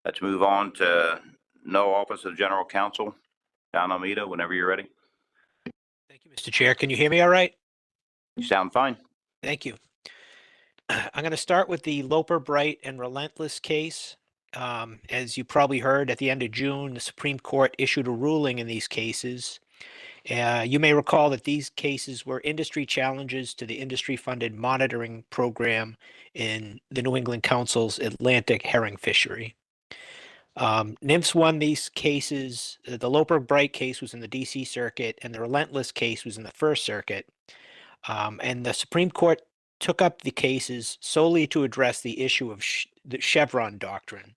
Let's move on to no office of general counsel. John Almeida, whenever you're ready. Thank you, Mr. Chair. Can you hear me all right? You sound fine. Thank you. I'm going to start with the Loper, Bright, and Relentless case. As you probably heard, at the end of June, the Supreme Court issued a ruling in these cases. You may recall that these cases were industry challenges to the industry-funded monitoring program in the New England Council's Atlantic herring fishery. NIMS won these cases. The Loper Bright case was in the DC Circuit, and the Relentless case was in the First Circuit. And the Supreme Court took up the cases solely to address the issue of the Chevron doctrine.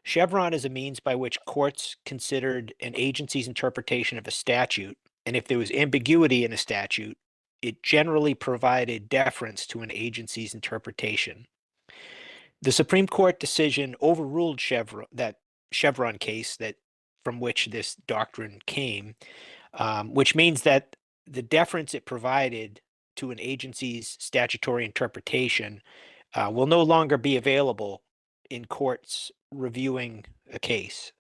Chevron is a means by which courts considered an agency's interpretation of a statute, and if there was ambiguity in a statute, it generally provided deference to an agency's interpretation. The Supreme Court decision overruled that Chevron case from which this doctrine came, which means that the deference it provided to an agency's statutory interpretation will no longer be available in courts reviewing a case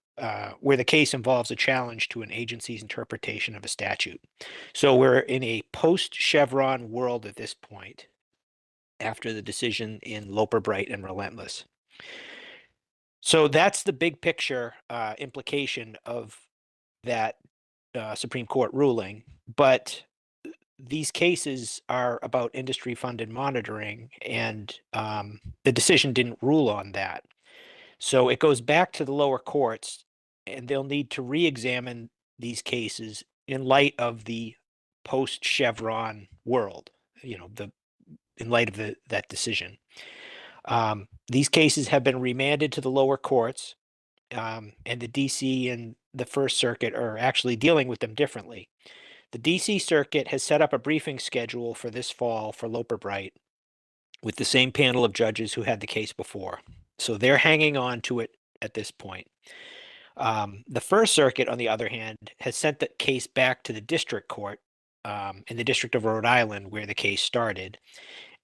where the case involves a challenge to an agency's interpretation of a statute. So we're in a post-Chevron world at this point, after the decision in Loper, Bright, and Relentless. So that's the big picture implication of that Supreme Court ruling. But these cases are about industry-funded monitoring, and the decision didn't rule on that. So it goes back to the lower courts, and they'll need to re-examine these cases in light of the post-Chevron world, in light of that decision. These cases have been remanded to the lower courts, and the DC and the First Circuit are actually dealing with them differently. The DC Circuit has set up a briefing schedule for this fall for Loper Bright with the same panel of judges who had the case before. So they're hanging on to it at this point. The First Circuit, on the other hand, has sent the case back to the district court in the District of Rhode Island, where the case started.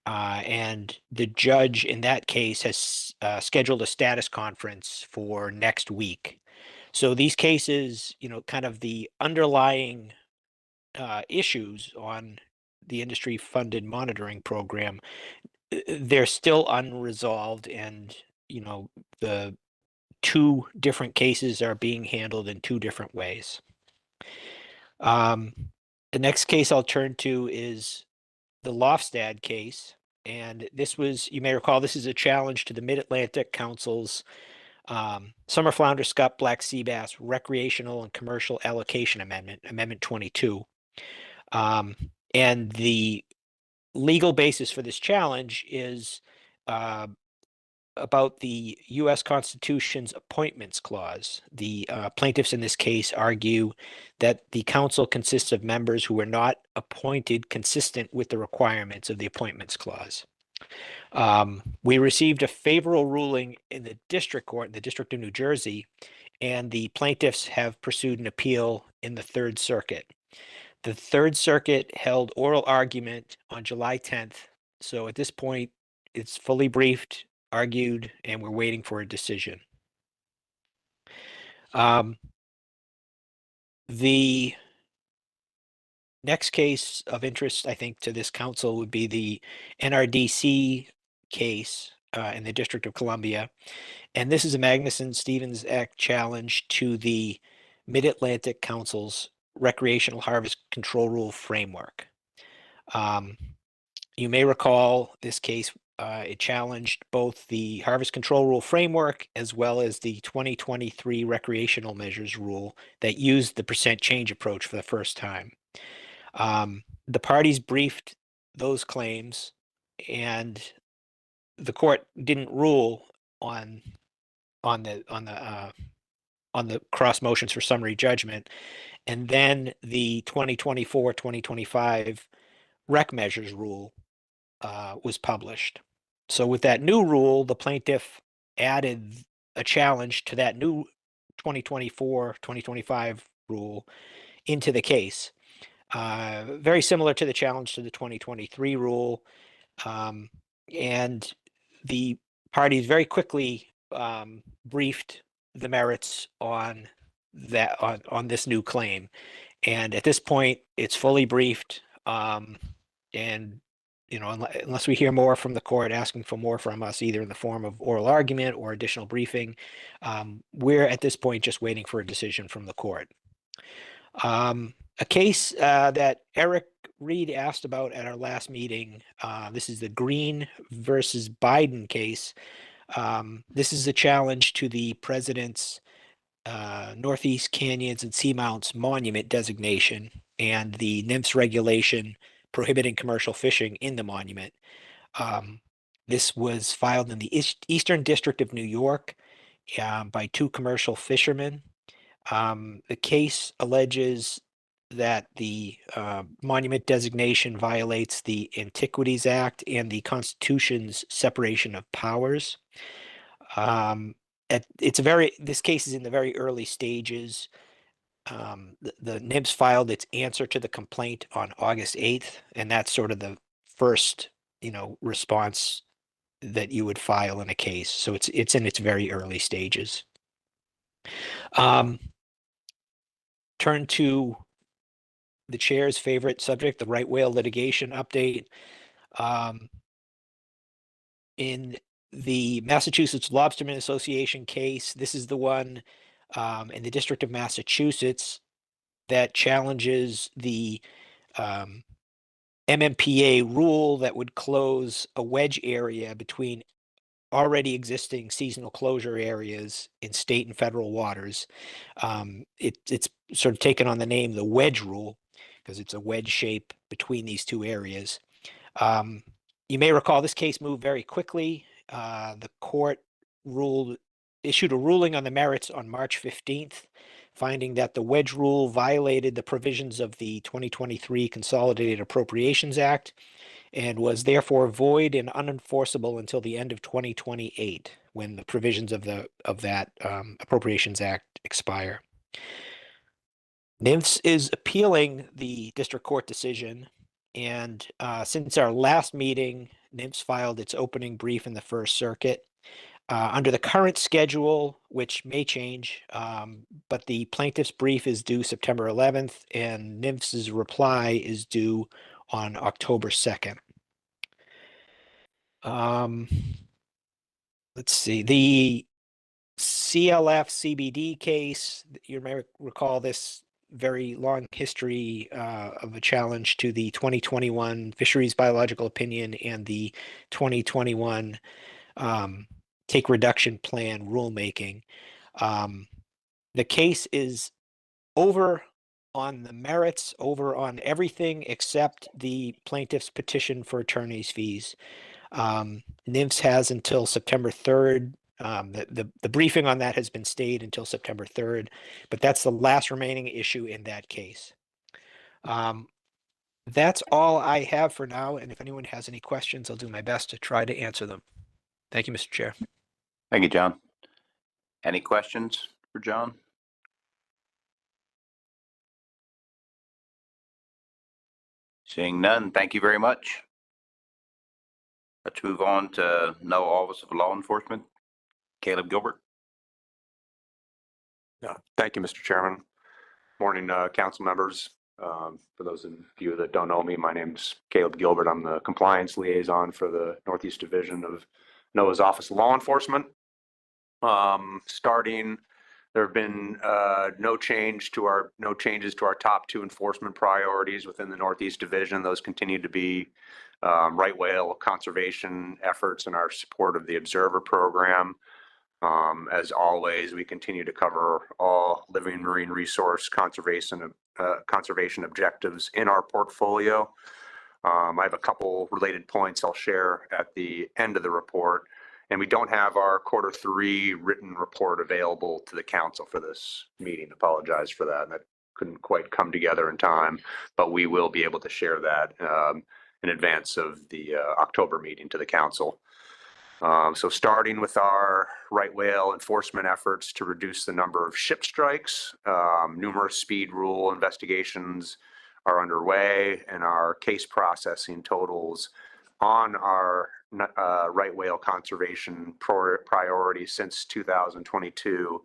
And the judge in that case has scheduled a status conference for next week. So these cases, kind of the underlying issues on the industry-funded monitoring program, they're still unresolved, and the two different cases are being handled in two different ways. The next case I'll turn to is the Lofstad case. And this was, you may recall, this is a challenge to the Mid-Atlantic Council's Summer Flounder, Scup, Black Sea Bass Recreational and Commercial Allocation Amendment, Amendment 22. And the legal basis for this challenge is about the U.S. Constitution's Appointments Clause. The plaintiffs in this case argue that the council consists of members who were not appointed consistent with the requirements of the Appointments Clause. We received a favorable ruling in the district court, in the District of New Jersey, and the plaintiffs have pursued an appeal in the Third Circuit. The Third Circuit held oral argument on July 10th. So at this point, it's fully briefed, argued, and we're waiting for a decision. The next case of interest, I think, to this council would be the NRDC case in the District of Columbia. And this is a Magnuson-Stevens Act challenge to the Mid-Atlantic Council's Recreational Harvest Control Rule Framework. You may recall this case, it challenged both the Harvest Control Rule Framework as well as the 2023 Recreational Measures Rule that used the percent change approach for the first time. The parties briefed those claims, and the court didn't rule on the cross motions for summary judgment. And then the 2024-2025 rec measures rule was published. So with that new rule, the plaintiff added a challenge to that new 2024-2025 rule into the case. Very similar to the challenge to the 2023 rule. And the parties very quickly briefed the merits on that on this new claim. And at this point, it's fully briefed. And unless we hear more from the court asking for more from us, either in the form of oral argument or additional briefing, we're at this point just waiting for a decision from the court. A case that Eric Reed asked about at our last meeting, this is the Green versus Biden case. This is a challenge to the president's Northeast Canyons and Seamounts Monument designation and the NMFS regulation prohibiting commercial fishing in the monument. This was filed in the Eastern District of New York by two commercial fishermen. The case alleges that the monument designation violates the Antiquities Act and the Constitution's separation of powers. This case is in the very early stages. The NIMS filed its answer to the complaint on August 8th, and that's sort of the first, response that you would file in a case. So it's in its very early stages. Turn to the chair's favorite subject, the right whale litigation update. In the Massachusetts Lobstermen Association case, this is the one in the District of Massachusetts that challenges the MMPA rule that would close a wedge area between already existing seasonal closure areas in state and federal waters. It's sort of taken on the name the wedge rule because it's a wedge shape between these two areas. You may recall this case moved very quickly. The court issued a ruling on the merits on March 15th, finding that the wedge rule violated the provisions of the 2023 Consolidated Appropriations Act and was therefore void and unenforceable until the end of 2028, when the provisions of that Appropriations Act expire. NIMS is appealing the district court decision, and since our last meeting, NIMS filed its opening brief in the First Circuit. Under the current schedule, which may change, but the plaintiff's brief is due September 11th, and NIMS's reply is due on October 2nd. Let's see, the CLF CBD case, you may recall this very long history of a challenge to the 2021 Fisheries Biological Opinion and the 2021 Take Reduction Plan rulemaking. The case is over on the merits, over on everything except the plaintiff's petition for attorney's fees. NIMS has until September 3rd. The briefing on that has been stayed until September 3rd, but that's the last remaining issue in that case. That's all I have for now, and if anyone has any questions, I'll do my best to try to answer them. Thank you, Mr. Chair. Thank you, John. Any questions for John? Seeing none, thank you very much. Let's move on to no Office of Law Enforcement. Caleb Gilbert. Thank you, Mr. Chairman. Morning, council members. For those of you that don't know me, my name's Caleb Gilbert. I'm the compliance liaison for the Northeast Division of NOAA's Office of Law Enforcement. There have been no changes to our top two enforcement priorities within the Northeast Division. Those continue to be right whale conservation efforts and our support of the Observer program. As always, we continue to cover all living marine resource conservation objectives in our portfolio. I have a couple related points I'll share at the end of the report. And we don't have our Q3 written report available to the council for this meeting. Apologize for that. That couldn't quite come together in time, but we will be able to share that in advance of the October meeting to the council. So starting with our right whale enforcement efforts to reduce the number of ship strikes, numerous speed rule investigations are underway, and our case processing totals on our right whale conservation priority since 2022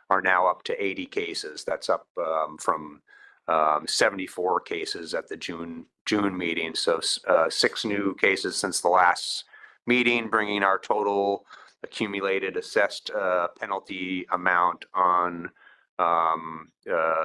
are now up to 80 cases. That's up from 74 cases at the June meeting. So 6 new cases since the last meeting, bringing our total accumulated assessed penalty amount on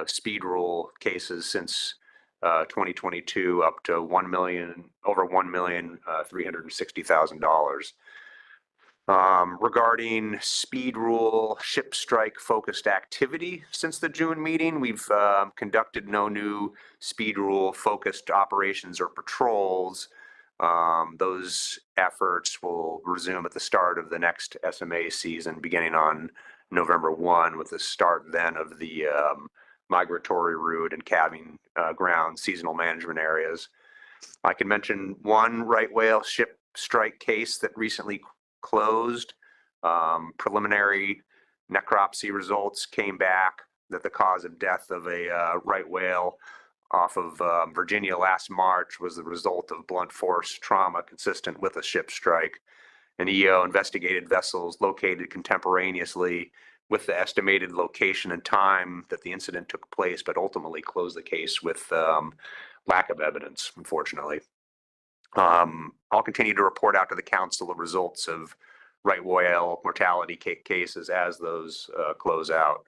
speed rule cases since 2022 up to over $1,360,000. Regarding speed rule ship strike focused activity since the June meeting, we've conducted no new speed rule focused operations or patrols. Those efforts will resume at the start of the next SMA season beginning on November 1 with the start then of the migratory route and calving ground seasonal management areas. I can mention one right whale ship strike case that recently closed. Preliminary necropsy results came back that the cause of death of a right whale off of Virginia last March was the result of blunt force trauma consistent with a ship strike. An EO investigated vessels located contemporaneously with the estimated location and time that the incident took place, but ultimately closed the case with lack of evidence, unfortunately. I'll continue to report out to the council the results of right whale mortality cases as those close out.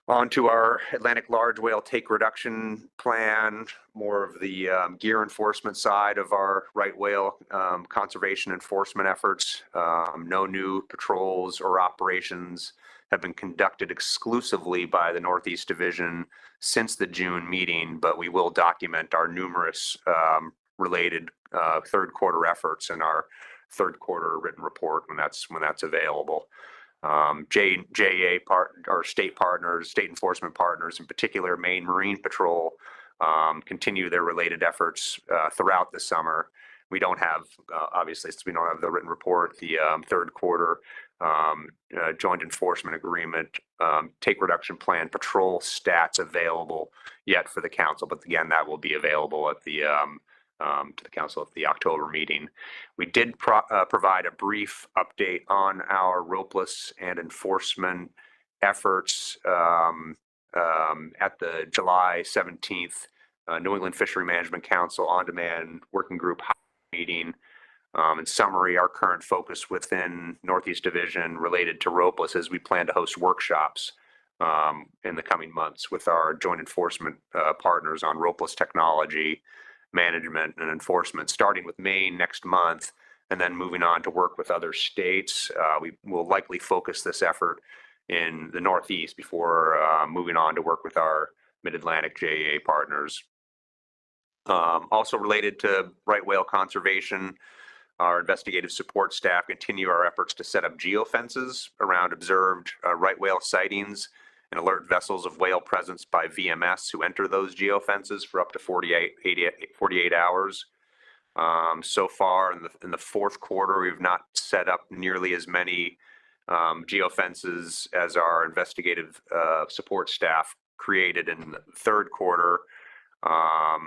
On to our Atlantic large whale take reduction plan, more of the gear enforcement side of our right whale conservation enforcement efforts. No new patrols or operations have been conducted exclusively by the Northeast Division since the June meeting, but we will document our numerous related third quarter efforts in our third quarter written report when that's available. Our state partners, state enforcement partners, in particular, Maine Marine Patrol, continue their related efforts throughout the summer. We don't have, obviously, since we don't have the written report, the third quarter joint enforcement agreement, take reduction plan patrol stats available yet for the council. But again, that will be available at the to the council at the October meeting. We did provide a brief update on our ropeless and enforcement efforts at the July 17th New England Fishery Management Council on-demand working group meeting. In summary, our current focus within Northeast Division related to ropeless is we plan to host workshops in the coming months with our joint enforcement partners on ropeless technology management and enforcement, starting with Maine next month, and then moving on to work with other states. We will likely focus this effort in the Northeast before moving on to work with our Mid-Atlantic JAA partners. Also related to right whale conservation, our investigative support staff continue our efforts to set up geofences around observed right whale sightings and alert vessels of whale presence by VMS who enter those geofences for up to 48 hours. So far in the fourth quarter, we've not set up nearly as many geofences as our investigative support staff created in the third quarter. I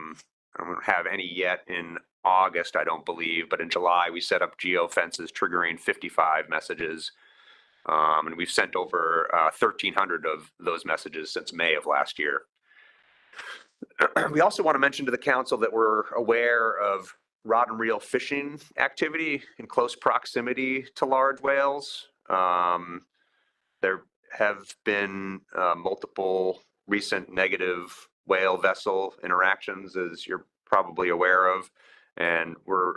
don't have any yet in August, I don't believe, but in July we set up geofences triggering 55 messages. And we've sent over 1,300 of those messages since May of last year. We also want to mention to the council that we're aware of rod and reel fishing activity in close proximity to large whales. There have been multiple recent negative whale vessel interactions, as you're probably aware of, and we're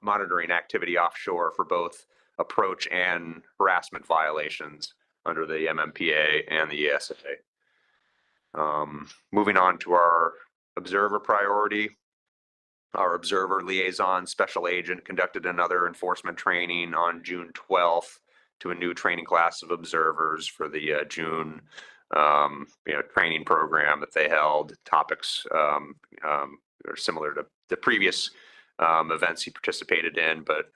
monitoring activity offshore for both approach and harassment violations under the MMPA and the ESA. Moving on to our observer priority. Our observer liaison special agent conducted another enforcement training on June 12th to a new training class of observers for the June training program that they held. Topics are similar to the previous events he participated in, but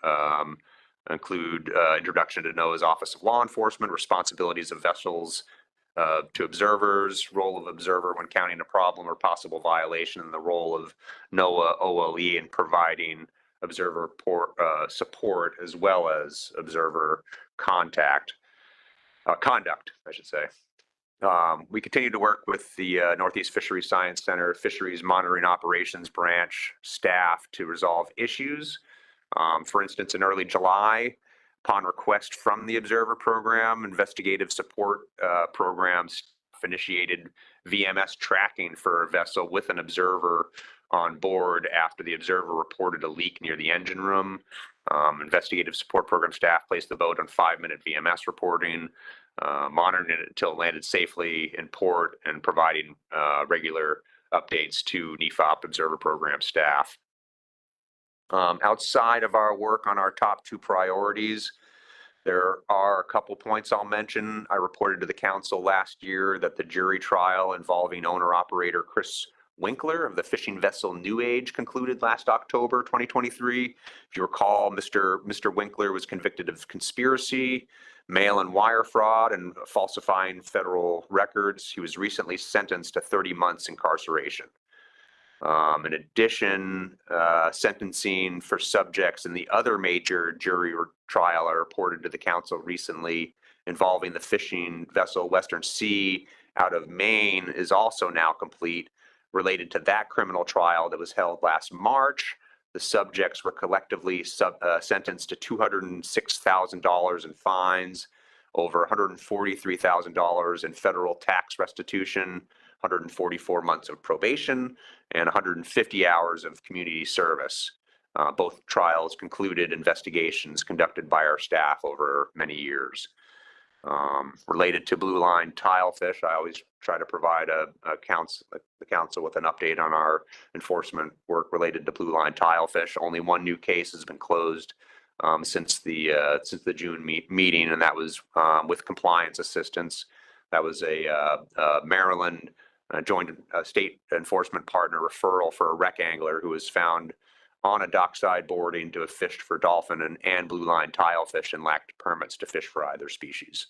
include introduction to NOAA's Office of Law Enforcement, responsibilities of vessels to observers, role of observer when counting a problem or possible violation, and the role of NOAA OLE in providing observer support as well as observer conduct, I should say. We continue to work with the Northeast Fisheries Science Center Fisheries Monitoring Operations Branch staff to resolve issues. For instance, in early July, upon request from the Observer Program, investigative support programs initiated VMS tracking for a vessel with an observer on board after the observer reported a leak near the engine room. Investigative support program staff placed the boat on 5-minute VMS reporting, monitoring it until it landed safely in port, and providing regular updates to NEFOP Observer Program staff. Outside of our work on our top two priorities, there are a couple points I'll mention. I reported to the council last year that the jury trial involving owner-operator Chris Winkler of the fishing vessel New Age concluded last October 2023. If you recall, Mr. Winkler was convicted of conspiracy, mail and wire fraud, and falsifying federal records. He was recently sentenced to 30 months incarceration. In addition, sentencing for subjects in the other major jury trial I reported to the council recently involving the fishing vessel Western Sea out of Maine is also now complete. Related to that criminal trial that was held last March, the subjects were collectively sentenced to $206,000 in fines, over $143,000 in federal tax restitution, 144 months of probation, and 150 hours of community service. Both trials concluded investigations conducted by our staff over many years. Related to blue line tilefish, I always try to provide the council with an update on our enforcement work related to blue line tilefish. Only one new case has been closed since the June meeting, and that was with compliance assistance. That was a Maryland joint state enforcement partner referral for a wreck angler who was found on a dockside boarding to have fished for dolphin and blue line tilefish and lacked permits to fish for either species.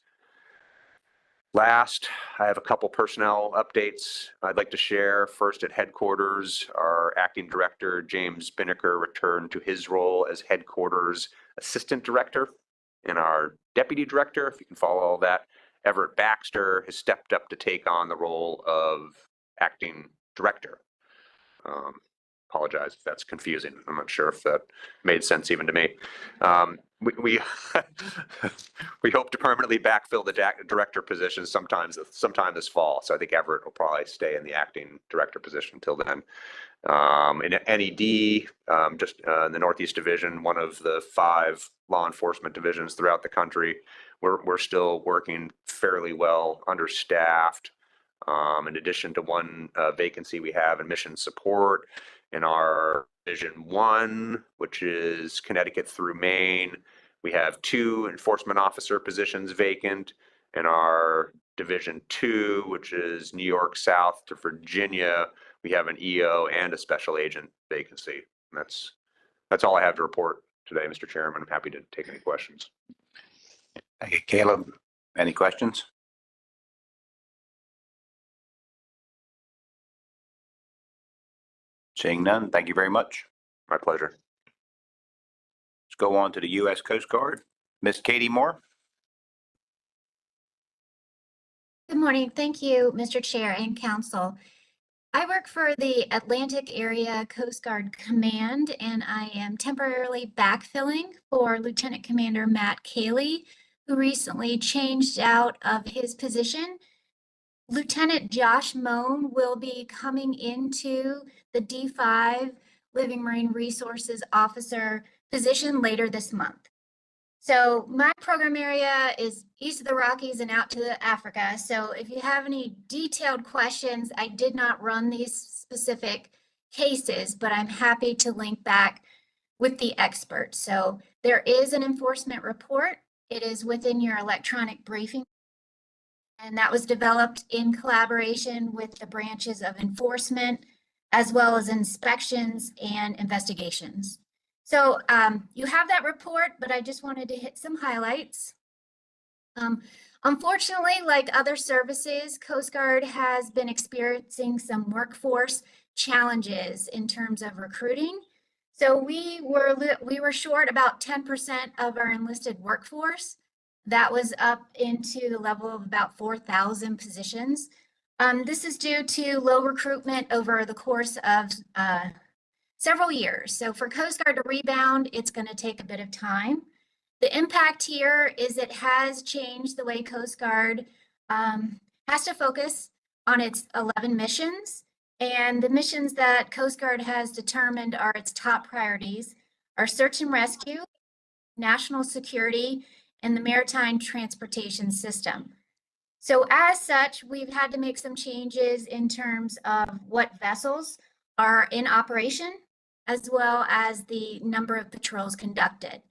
Last, I have a couple personnel updates I'd like to share. First, at headquarters, our acting director, James Binnicker, returned to his role as headquarters assistant director, and our deputy director, if you can follow all that, Everett Baxter, has stepped up to take on the role of acting director. apologize if that's confusing. I'm not sure if that made sense even to me. We we hope to permanently backfill the director position sometime this fall. So I think Everett will probably stay in the acting director position until then. In NED, just in the Northeast Division, one of the 5 law enforcement divisions throughout the country, we're still working fairly well understaffed. In addition to one vacancy we have in mission support in our Division 1, which is Connecticut through Maine, we have 2 enforcement officer positions vacant. In our Division 2, which is New York South to Virginia, we have an EO and a special agent vacancy. And that's all I have to report today, Mr. Chairman. I'm happy to take any questions. Thank you, Caleb. Any questions? Seeing none, thank you very much. My pleasure. Let's go on to the U.S. Coast Guard. Miss Katie Moore. Good morning. Thank you, Mr. Chair and Council. I work for the Atlantic Area Coast Guard Command, and I am temporarily backfilling for Lieutenant Commander Matt Cayley, who recently changed out of his position. Lieutenant Josh Moan will be coming into the D5 Living Marine Resources Officer position later this month. So my program area is east of the Rockies and out to Africa. So if you have any detailed questions, I did not run these specific cases, but I'm happy to link back with the experts. So there is an enforcement report. It is within your electronic briefing. And that was developed in collaboration with the branches of enforcement, as well as inspections and investigations. So you have that report, but I just wanted to hit some highlights. Unfortunately, like other services, Coast Guard has been experiencing some workforce challenges in terms of recruiting. So we were short about 10% of our enlisted workforce. That was up into the level of about 4,000 positions. This is due to low recruitment over the course of several years. So for Coast Guard to rebound, it's going to take a bit of time. The impact here is it has changed the way Coast Guard has to focus on its 11 missions. And the missions that Coast Guard has determined are its top priorities are search and rescue, national security, and the maritime transportation system. So as such, we've had to make some changes in terms of what vessels are in operation, as well as the number of patrols conducted.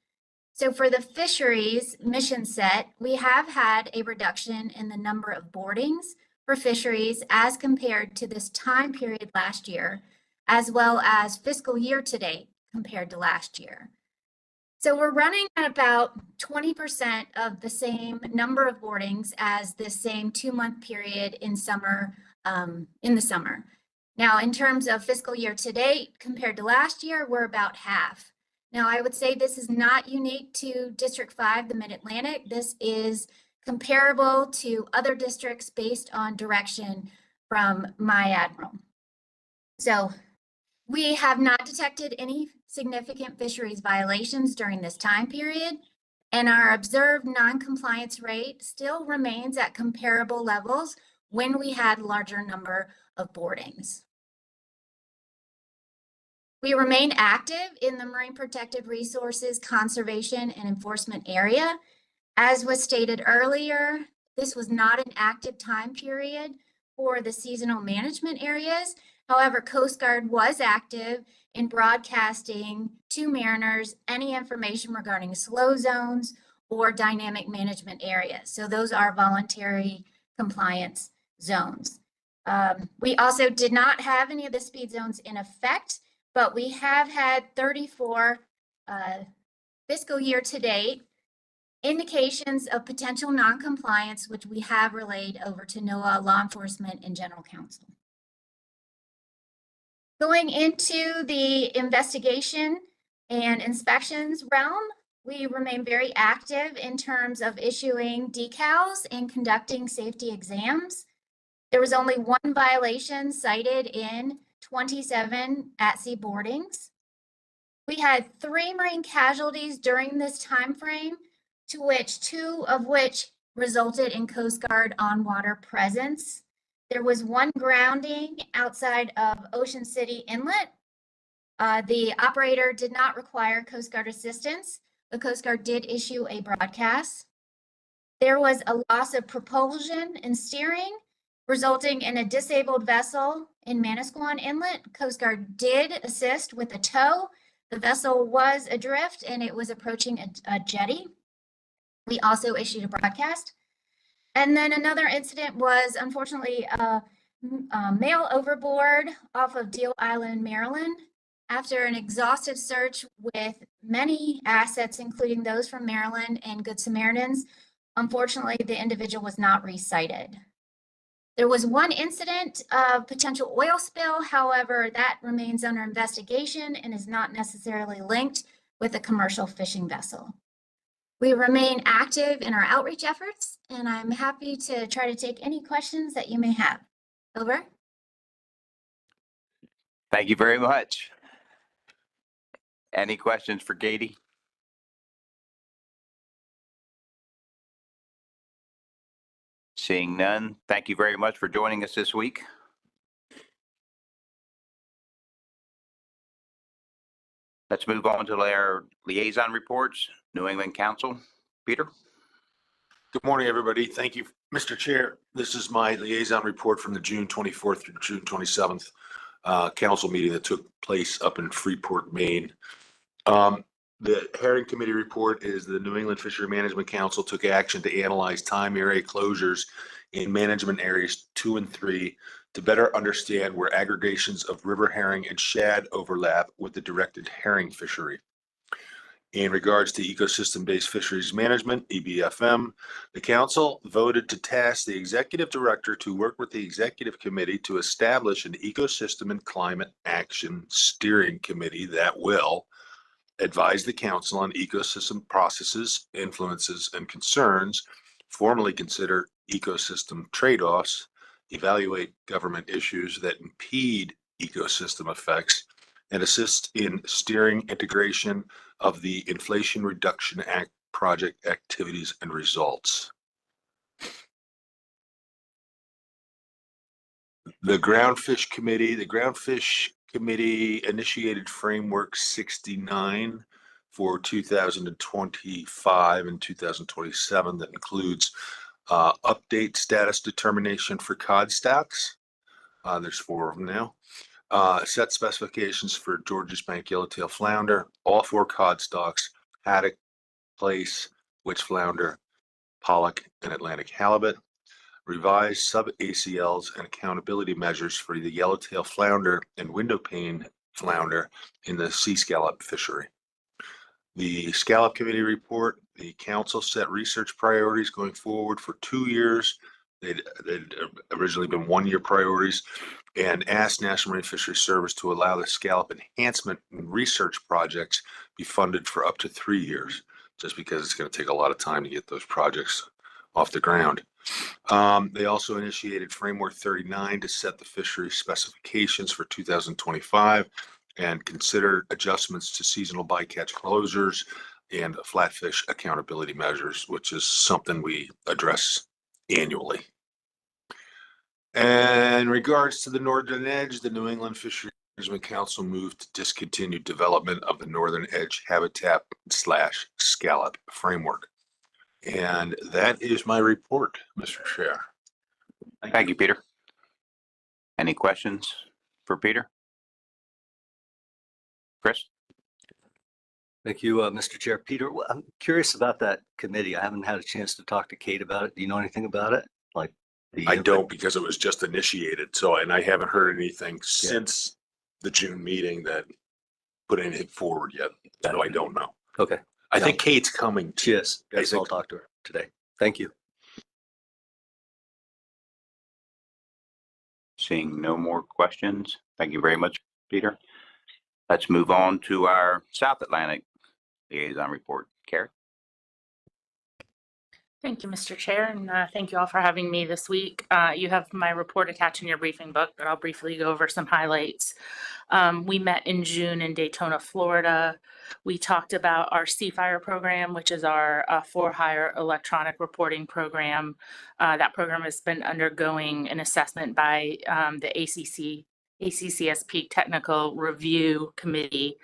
So for the fisheries mission set, we have had a reduction in the number of boardings for fisheries as compared to this time period last year, as well as fiscal year to date compared to last year. So we're running at about 20% of the same number of boardings as the same 2-month period in summer, in the summer. Now, in terms of fiscal year to date compared to last year, we're about half. Now, I would say this is not unique to District 5, the Mid-Atlantic. This is comparable to other districts based on direction from my admiral. So we have not detected any significant fisheries violations during this time period, and our observed non-compliance rate still remains at comparable levels when we had larger number of boardings. We remain active in the Marine Protected Resources Conservation and Enforcement area. As was stated earlier, this was not an active time period for the seasonal management areas. However, Coast Guard was active in broadcasting to mariners any information regarding slow zones or dynamic management areas. So those are voluntary compliance zones. We also did not have any of the speed zones in effect, but we have had 34 fiscal year to date indications of potential non-compliance, which we have relayed over to NOAA, law enforcement, and general counsel. Going into the investigation and inspections realm, we remain very active in terms of issuing decals and conducting safety exams. There was only one violation cited in 27 at-sea boardings. We had 3 marine casualties during this time frame, to which 2 of which resulted in Coast Guard on-water presence. There was 1 grounding outside of Ocean City Inlet. The operator did not require Coast Guard assistance. The Coast Guard did issue a broadcast. There was a loss of propulsion and steering, resulting in a disabled vessel in Manasquan Inlet. Coast Guard did assist with a tow. The vessel was adrift and it was approaching a jetty. We also issued a broadcast. And then another incident was unfortunately a male overboard off of Deal Island, Maryland. After an exhaustive search with many assets, including those from Maryland and Good Samaritans, unfortunately, the individual was not recited. There was 1 incident of potential oil spill. However, that remains under investigation and is not necessarily linked with a commercial fishing vessel. We remain active in our outreach efforts, and I'm happy to try to take any questions that you may have. Over. Thank you very much. Any questions for Katie? Seeing none, thank you very much for joining us this week. Let's move on to our liaison reports. New England Council, Peter. Good morning, everybody. Thank you, Mr. Chair. This is my liaison report from the June 24th through June 27th council meeting that took place up in Freeport, Maine. The Herring Committee report is the New England Fishery Management Council took action to analyze time area closures in management areas 2 and 3 to better understand where aggregations of river herring and shad overlap with the directed herring fishery. In regards to ecosystem-based fisheries management, EBFM, the council voted to task the executive director to work with the executive committee to establish an ecosystem and climate action steering committee that will advise the council on ecosystem processes, influences, and concerns, formally consider ecosystem trade-offs, evaluate government issues that impede ecosystem effects, and assist in steering integration of the Inflation Reduction Act project activities and results. The Groundfish Committee initiated Framework 69 for 2025 and 2027 that includes update status determination for cod stocks. There's 4 of them now. Set specifications for Georges Bank yellowtail flounder, all 4 cod stocks, haddock, plaice, witch flounder, pollock, and Atlantic halibut. Revised sub-ACLs and accountability measures for the yellowtail flounder and window pane flounder in the sea scallop fishery. The Scallop Committee report, the council set research priorities going forward for 2 years. They'd originally been 1-year priorities, and asked National Marine Fisheries Service to allow the scallop enhancement and research projects be funded for up to 3 years, just because it's going to take a lot of time to get those projects off the ground. They also initiated Framework 39 to set the fishery specifications for 2025 and consider adjustments to seasonal bycatch closures and flatfish accountability measures, which is something we address annually. And in regards to the Northern Edge, the New England Fisheries Management Council moved to discontinue development of the Northern Edge habitat / scallop framework. And that is my report, Mr. Chair. Thank you, Peter. Any questions for Peter? Chris? Thank you, Mr. Chair. Peter, I'm curious about that committee. I haven't had a chance to talk to Kate about it. Do you know anything about it? Like I don't, because it was just initiated. So, and I haven't heard anything since the June meeting that put anything forward yet. So I don't know. Okay. I think Kate's coming. She is. Yes, I'll talk to her today. Thank you. Seeing no more questions. Thank you very much, Peter. Let's move on to our South Atlantic liaison report. Carrie? Thank you, Mr. Chair, and thank you all for having me this week. You have my report attached in your briefing book, but I'll briefly go over some highlights. We met in June in Daytona, Florida. We talked about our C-Fire program, which is our for-hire electronic reporting program. That program has been undergoing an assessment by the ACCSP Technical Review Committee.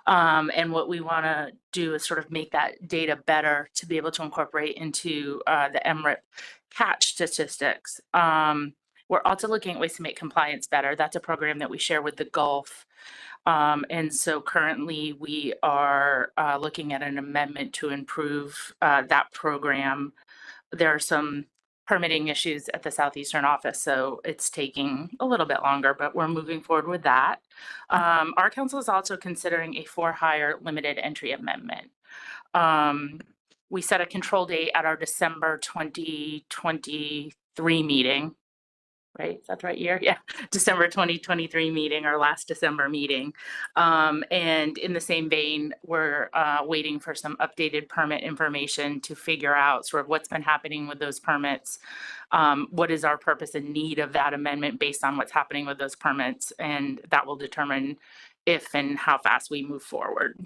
And what we want to do is sort of make that data better to be able to incorporate into the MRIP catch statistics. We're also looking at ways to make compliance better. That's a program that we share with the Gulf. And so currently we are looking at an amendment to improve that program. There are some permitting issues at the Southeastern office, so it's taking a little bit longer, but we're moving forward with that. Our council is also considering a for-hire limited entry amendment. We set a control date at our December 2023 meeting. Right, is that the right year? Yeah, December 2023 meeting, our last December meeting. And in the same vein, we're waiting for some updated permit information to figure out sort of what's been happening with those permits. What is our purpose and need of that amendment based on what's happening with those permits, and that will determine if and how fast we move forward.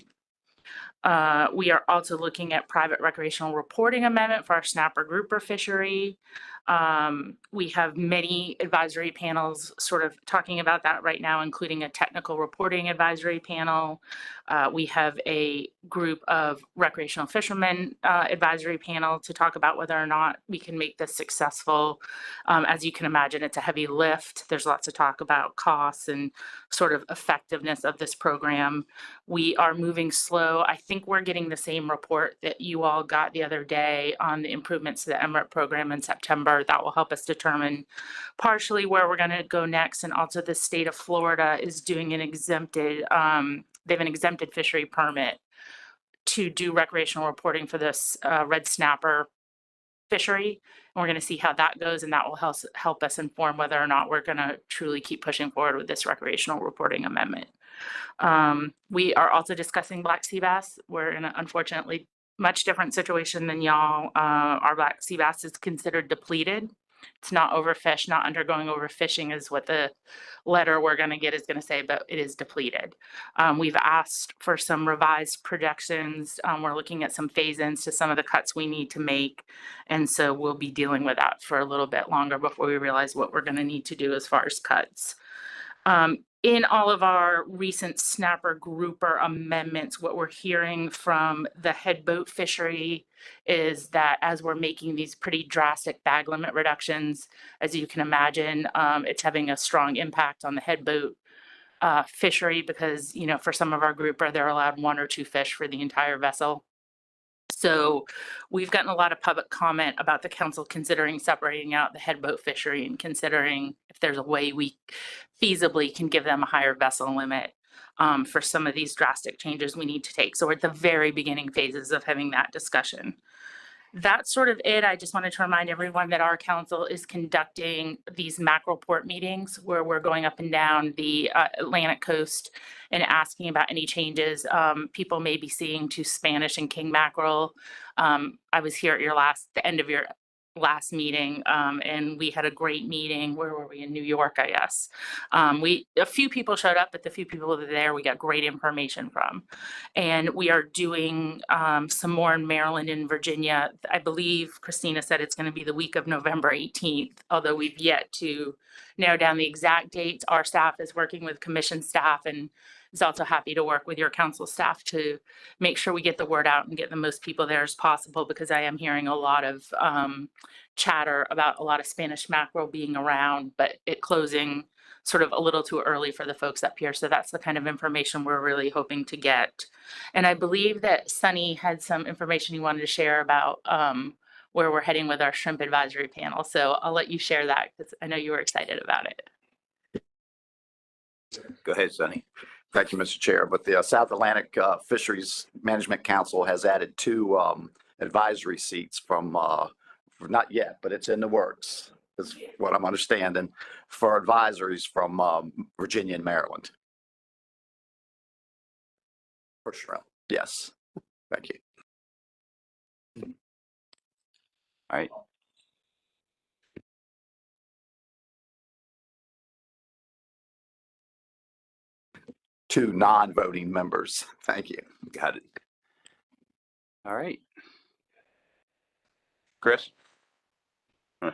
We are also looking at private recreational reporting amendment for our snapper grouper fishery. We have many advisory panels sort of talking about that right now, including a technical reporting advisory panel. We have a group of recreational fishermen advisory panel to talk about whether or not we can make this successful. As you can imagine, it's a heavy lift. There's lots of talk about costs and sort of effectiveness of this program. We are moving slow. I think we're getting the same report that you all got the other day on the improvements to the MRIP program in September. That will help us determine partially where we're going to go next. And also the state of Florida is doing an exempted, they have an exempted fishery permit to do recreational reporting for this red snapper fishery. And we're going to see how that goes, and that will help us inform whether or not we're going to truly keep pushing forward with this recreational reporting amendment. We are also discussing black sea bass. We're in an unfortunately much different situation than y'all. Our black sea bass is considered depleted. It's not overfished, not undergoing overfishing is what the letter we're going to get is going to say, but it is depleted. We've asked for some revised projections. We're looking at some phase-ins to some of the cuts we need to make. And so we'll be dealing with that for a little bit longer before we realize what we're going to need to do as far as cuts. In all of our recent snapper grouper amendments, what we're hearing from the head boat fishery is that as we're making these pretty drastic bag limit reductions, as you can imagine, it's having a strong impact on the head boat fishery because, you know, for some of our grouper, they're allowed 1 or 2 fish for the entire vessel. So we've gotten a lot of public comment about the council considering separating out the head boat fishery and considering if there's a way we feasibly can give them a higher vessel limit for some of these drastic changes we need to take. So we're at the very beginning phases of having that discussion. That's sort of it. I just wanted to remind everyone that our council is conducting these mackerel port meetings where we're going up and down the Atlantic coast and asking about any changes people may be seeing to Spanish and king mackerel. I was here at the end of your last meeting and we had a great meeting. Where were we? In New York, I guess. A few people showed up, but the few people that were there, we got great information from. And we are doing some more in Maryland and Virginia. I believe Christina said it's going to be the week of November 18th, although we've yet to narrow down the exact dates. Our staff is working with commission staff and is also happy to work with your council staff to make sure we get the word out and get the most people there as possible, because I am hearing a lot of chatter about a lot of Spanish mackerel being around, but it closing sort of a little too early for the folks up here. So that's the kind of information we're really hoping to get. And I believe that Sunny had some information he wanted to share about where we're heading with our shrimp advisory panel. So I'll let you share that because I know you were excited about it. Go ahead, Sonny. Thank you, Mr. Chair. But the South Atlantic Fisheries Management Council has added 2 advisory seats from, not yet, but it's in the works, is what I'm understanding, for advisories from Virginia and Maryland. For shrimp, yes. Thank you. All right. Two non-voting members. Thank you. Got it. All right. Chris? Huh.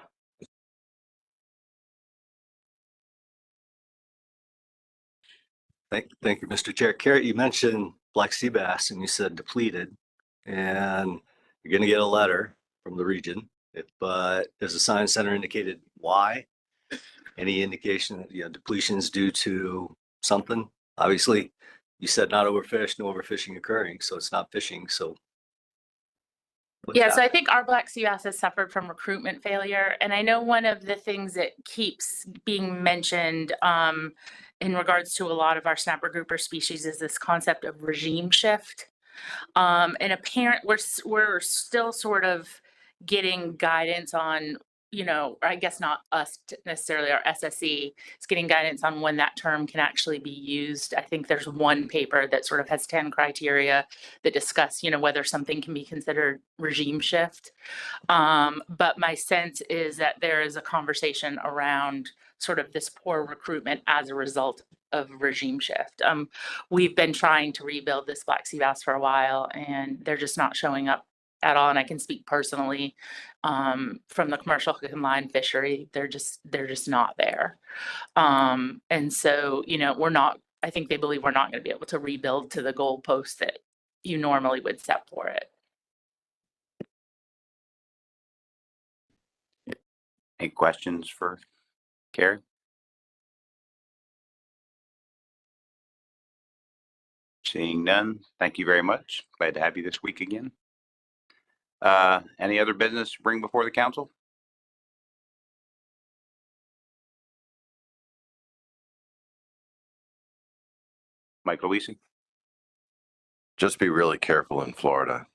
Thank you, Mr. Chair. Carrie, you mentioned black sea bass and you said depleted. And you're gonna get a letter from the region, but has the science center indicated why? Any indication that, depletions due to something? Obviously, you said not overfish, no overfishing occurring, so it's not fishing, so. what's Yeah, so I happening? think our black sea bass has suffered from recruitment failure. And I know one of the things that keeps being mentioned in regards to a lot of our snapper grouper species is this concept of regime shift. And we're still sort of getting guidance on, I guess not us necessarily, our SSE is getting guidance on when that term can actually be used. I think there's one paper that sort of has 10 criteria that discuss, whether something can be considered regime shift. But my sense is that there is a conversation around sort of this poor recruitment as a result of regime shift. We've been trying to rebuild this black sea bass for a while and they're just not showing up at all. And I can speak personally from the commercial hook and line fishery. They're just not there. And so, I think they believe we're not going to be able to rebuild to the goalpost that you normally would set for it. Any questions for Carrie? Seeing none, thank you very much. Glad to have you this week again. Any other business to bring before the council? Mike Luisi? Just be really careful in Florida.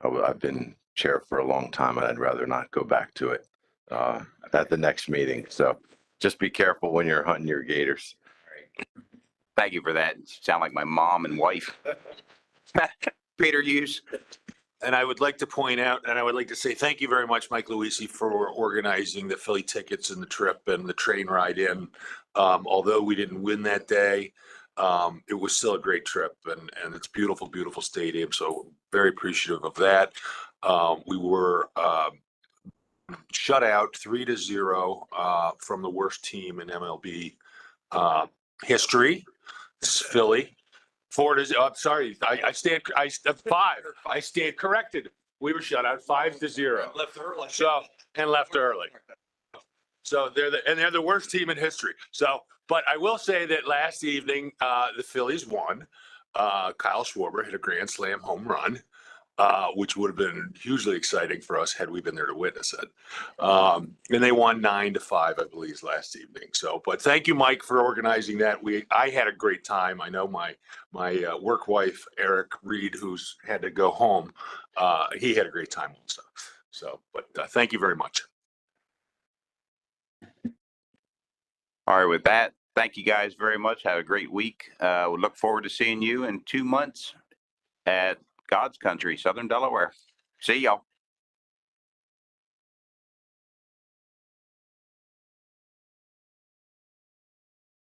I've been chair for a long time and I'd rather not go back to it at the next meeting. So just be careful when you're hunting your gators. Thank you for that. Sound like my mom and wife. Peter Hughes. And I would like to point out, and I would like to say thank you very much, Mike Luisi, for organizing the Philly tickets and the trip and the train ride in. Although we didn't win that day, it was still a great trip and it's beautiful, beautiful stadium. So very appreciative of that. We were shut out 3-0 from the worst team in MLB history. It's Philly. 4-0. I'm sorry. I stand 5. I stand corrected. We were shut out 5-0. Left early. Left early. So they're the worst team in history. So, but I will say that last evening the Phillies won. Kyle Schwarber hit a grand slam home run, which would have been hugely exciting for us had we been there to witness it. And they won 9-5, I believe, last evening. So, but thank you, Mike, for organizing that. I had a great time. I know my work wife, Eric Reed, who's had to go home, he had a great time also. So, but thank you very much. All right, with that, thank you guys very much. Have a great week. We look forward to seeing you in 2 months at God's country, Southern Delaware. See y'all.